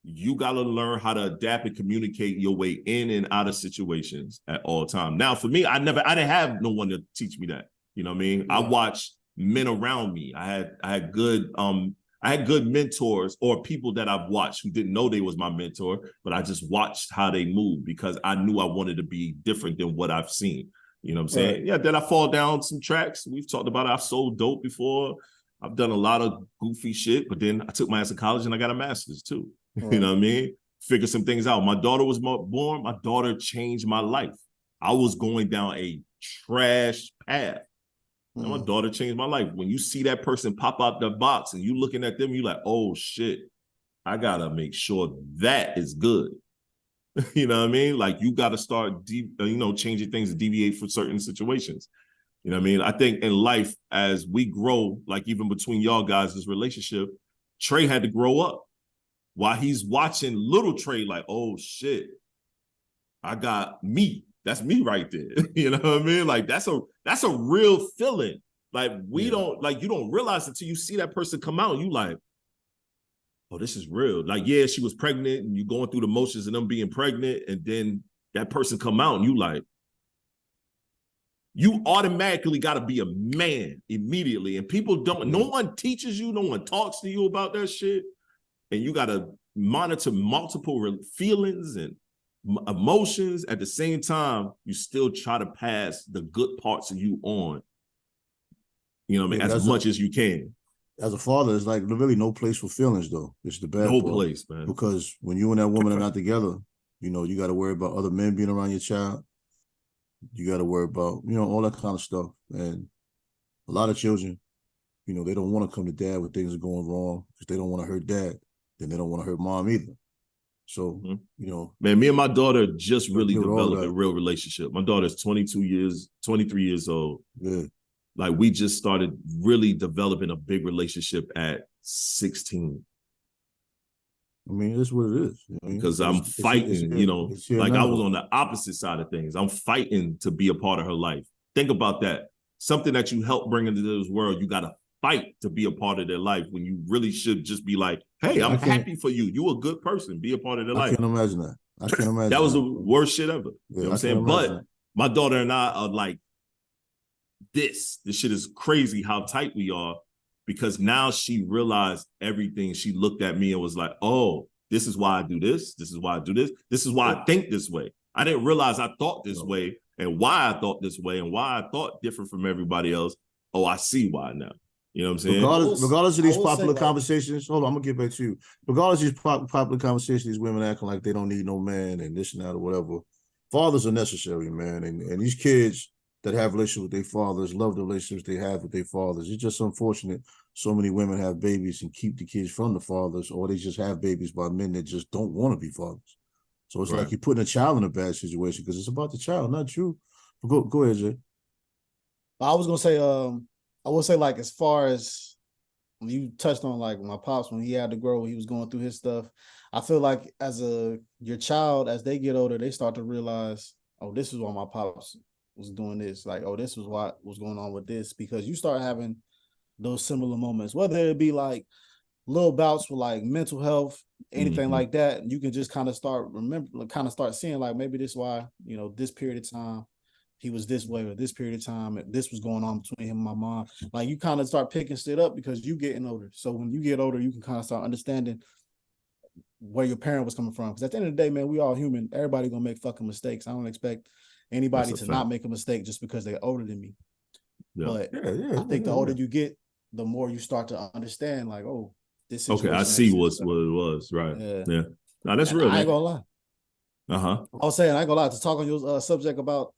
You got to learn how to adapt and communicate your way in and out of situations at all times. Now, for me, I didn't have no one to teach me that. You know what I mean? Yeah. I watched men around me. I had good mentors or people that I've watched who didn't know they was my mentor, but I just watched how they moved because I knew I wanted to be different than what I've seen. You know what I'm saying? Right. Yeah, then I fall down some tracks. We've talked about it. I've sold dope before. I've done a lot of goofy shit, but then I took my ass to college and I got a master's too. Right. You know what I mean? Figure some things out. My daughter was born. My daughter changed my life. I was going down a trash path. And my daughter changed my life. When you see that person pop out the box and you looking at them, you're like, oh shit, I gotta make sure that is good. You know what I mean? Like you gotta start changing things to deviate from certain situations. You know what I mean? I think in life, as we grow, like even between y'all guys, this relationship, Trey had to grow up. While he's watching little Trey, like, oh shit, I got me. That's me right there. You know what I mean? Like that's a real feeling. Like you don't realize until you see that person come out, you like, oh, this is real. Like, yeah, she was pregnant and you going through the motions of them being pregnant, and then that person come out and you like, you automatically got to be a man immediately. And people don't, no one teaches you, no one talks to you about that shit. And you got to monitor multiple feelings and emotions. At the same time, you still try to pass the good parts of you on, you know what I mean, as much as you can. As a father, it's like really no place for feelings, though. It's the bad part. No place, man. Because when you and that woman are not together, you got to worry about other men being around your child. You got to worry about, all that kind of stuff. And a lot of children, they don't want to come to dad when things are going wrong because they don't want to hurt dad. Then they don't want to hurt mom either. So, Man, me and my daughter just really developed a real relationship. My daughter's 23 years old. Yeah. Like we just started really developing a big relationship at 16. I mean, that's what it is. Because I'm fighting, like I was on the opposite side of things. I'm fighting to be a part of her life. Think about that. Something that you help bring into this world, you got to fight to be a part of their life when you really should just be like, hey, I'm happy for you. You a good person. Be a part of their life. I can't imagine that. That was the worst shit ever. You know what I'm saying? But my daughter and I are like, this shit is crazy how tight we are, because now she realized everything. She looked at me and was like, oh, this is why I do this. This is why I do this. This is why I think this way. I didn't realize I thought this way and why I thought this way and why I thought different from everybody else. Oh, I see why now. You know what I'm saying? Regardless of these popular conversations, hold on, I'm gonna get back to you. Regardless of these popular conversations, these women acting like they don't need no man and this and that or whatever. Fathers are necessary, man. And these kids that have relationships with their fathers love the relationships they have with their fathers. It's just unfortunate so many women have babies and keep the kids from the fathers, or they just have babies by men that just don't want to be fathers. So it's like you're putting a child in a bad situation because it's about the child, not you. But go ahead, Jay. I was gonna say, I will say, like, as far as when you touched on, like, my pops, when he had to grow, he was going through his stuff. I feel like your child, as they get older, they start to realize, oh, this is why my pops was doing this. Like, oh, this was what was going on with this, because you start having those similar moments, whether it be like little bouts with like mental health, anything like that. You can just kind of start seeing like, maybe this is why, you know, this period of time he was this way, or this period of time this was going on between him and my mom. Like, you kind of start picking shit up because you getting older. So when you get older, you can kind of start understanding where your parent was coming from. Because at the end of the day, man, we all human. Everybody gonna make fucking mistakes. I don't expect anybody to not make a mistake just because they're older than me. Yeah. But I think the older you get, the more you start to understand, like, oh, this is I see what it was. Right. Yeah. Now that's real. I ain't gonna lie. I was saying, I ain't gonna lie, to talk on your subject about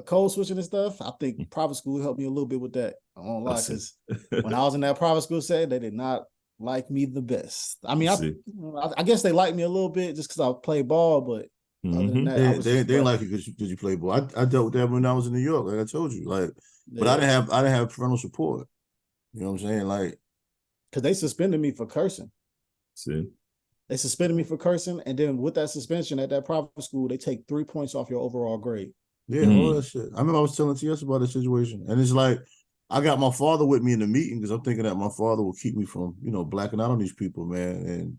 code switching and stuff. I think private school helped me a little bit with that. I won't lie, because when I was in that private school setting, they did not like me the best. I mean, I guess they liked me a little bit just because I played ball, but other than that, they didn't like you because you played ball. I dealt with that when I was in New York, like I told you. Like, but I didn't have parental support. You know what I'm saying? Like, because they suspended me for cursing. They suspended me for cursing, and then with that suspension at that private school, they take 3 points off your overall grade. Yeah, all that shit. I remember I was telling TS about the situation, and it's like, I got my father with me in the meeting because I'm thinking that my father will keep me from, you know, blacking out on these people, man. And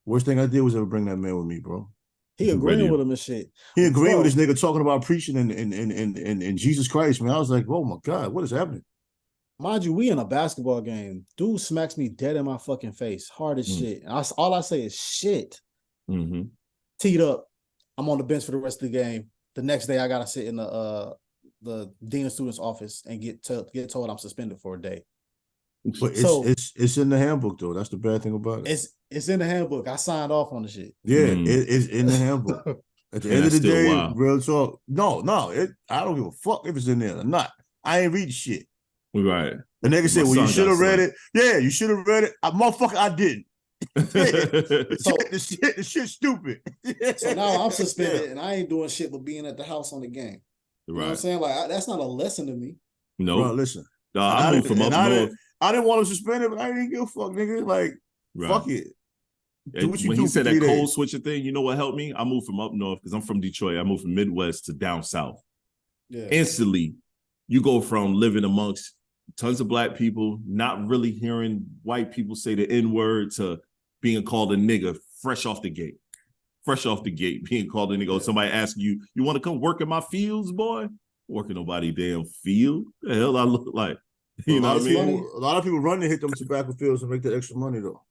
worst thing I did was ever bring that man with me, bro. He agreeing with him and shit. He agreeing with this nigga talking about preaching and Jesus Christ, man. I was like, oh my God, what is happening? Mind you, we in a basketball game. Dude smacks me dead in my fucking face, hard as shit. And all I say is shit. Teed up. I'm on the bench for the rest of the game. The next day, I gotta sit in the dean of students' office and get told I'm suspended for a day. But it's in the handbook though. That's the bad thing about it. It's in the handbook. I signed off on the shit. Yeah, it's in the handbook. At the end of the day, real talk. No, I don't give a fuck if it's in there or not. I ain't reading shit. Right. The nigga said, well, you should have read it. Yeah, you should have read it. Motherfucker, I didn't. The shit's stupid. So now I'm suspended and I ain't doing shit but being at the house on the game. You know what I'm saying? Like, that's not a lesson to me. No. Bro, listen. I moved from up north. I didn't want to suspend it, but I didn't give a fuck, nigga. Like, fuck it. When he said that code switcher thing, you know what helped me? I moved from up north because I'm from Detroit. I moved from Midwest to down south. Yeah. Instantly, you go from living amongst tons of black people, not really hearing white people say the N-word, to being called a nigga fresh off the gate. Being called a nigga. Yeah. Somebody asking you, you want to come work in my fields, boy? Working nobody damn field. The hell I look like? You know what I mean? A lot of people run to hit them tobacco fields and make that extra money though.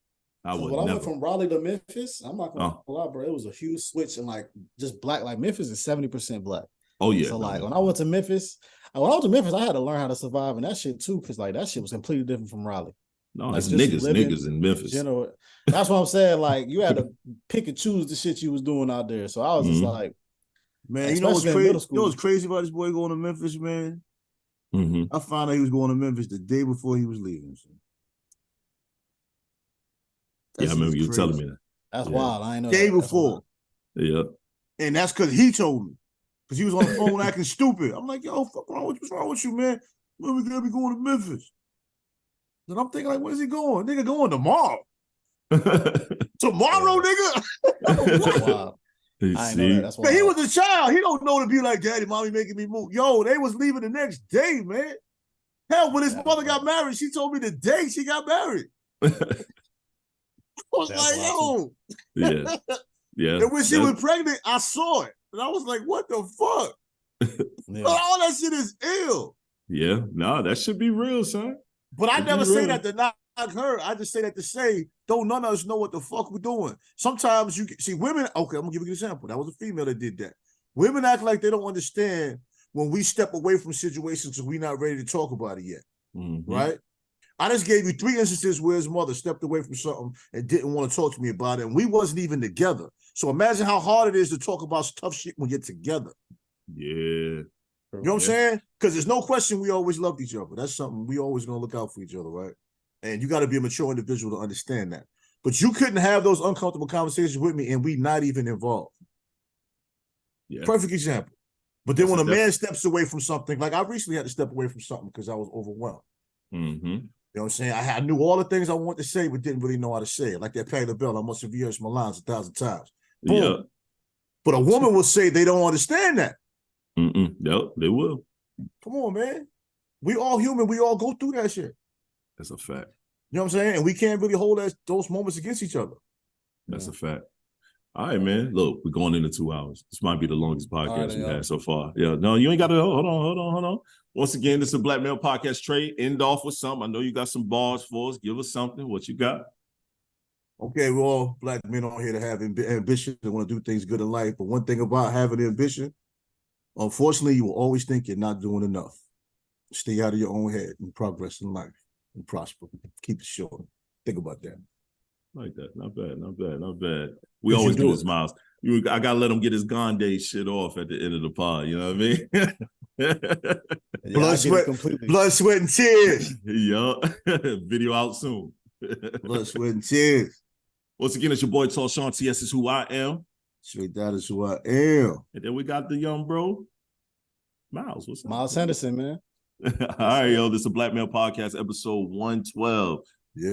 I went from Raleigh to Memphis, I'm not gonna lie, bro. It was a huge switch, and like just black. Like Memphis is 70% black. Oh yeah. So like when I went to Memphis, I had to learn how to survive in that shit too, because like that shit was completely different from Raleigh. No, like, it's niggas in Memphis. That's what I'm saying. Like, you had to pick and choose the shit you was doing out there. So I was just like, man, you know what's crazy? You know what's crazy about this boy going to Memphis, man? I found out he was going to Memphis the day before he was leaving. So. Yeah, I remember you telling me that. That's wild. I ain't know. Day before. Yeah. And that's because he told me. Because he was on the phone acting stupid. I'm like, yo, what's wrong with you, man? When we gonna be going to Memphis? And I'm thinking, like, where's he going? Nigga going tomorrow. Tomorrow, nigga? Wow. Man, he was a child. He don't know to be like, daddy, mommy making me move. Yo, they was leaving the next day, man. Hell, when his mother got married, she told me the day she got married. I was like, yo. Yeah. And when she was pregnant, I saw it. And I was like, what the fuck? All that shit is ill. Yeah, no, that should be real, son. But I never say that to knock her. I just say that to say, don't none of us know what the fuck we're doing. Sometimes you see women, okay, I'm gonna give you an example. That was a female that did that. Women act like they don't understand when we step away from situations and we're not ready to talk about it yet. Right? I just gave you 3 instances where his mother stepped away from something and didn't want to talk to me about it, and we wasn't even together. So imagine how hard it is to talk about tough shit when you're together. Yeah. You know what I'm saying? Because there's no question we always loved each other. That's something we always gonna look out for each other, right? And you got to be a mature individual to understand that. But you couldn't have those uncomfortable conversations with me and we not even involved. Yeah. Perfect example. But then when a man steps away from something, like I recently had to step away from something because I was overwhelmed. You know what I'm saying? I knew all the things I wanted to say, but didn't really know how to say it. Like that Patti LaBelle, I must have rehearsed my lines 1,000 times. Boom. Yeah. But a woman will say they don't understand that. No, they will. Come on, man. We all human. We all go through that shit. That's a fact. You know what I'm saying? And we can't really hold those moments against each other. That's a fact. All right, man. Look, we're going into 2 hours. This might be the longest podcast we've had so far. Yeah, no, you ain't got to. Hold on. Once again, this is a Black Male Podcast. Trey, end off with something. I know you got some bars for us. Give us something. What you got? Okay, we're all black men on here to have ambition and want to do things good in life. But one thing about having ambition, unfortunately, you will always think you're not doing enough. Stay out of your own head and progress in life and prosper. Keep it short. Think about that. Like that. Not bad. We always do this, Myles. I gotta let him get his Gandhi shit off at the end of the pod. You know what I mean? Blood, sweat, and tears. Yeah. Video out soon. Blood, sweat, and tears. Once again, it's your boy TALLSHON. TS is who I am. Tre-Dot is who I am. And then we got the young bro, Myles. What's up? Myles Henderson, man. All right, yo. This is a Black Male Podcast, episode 112.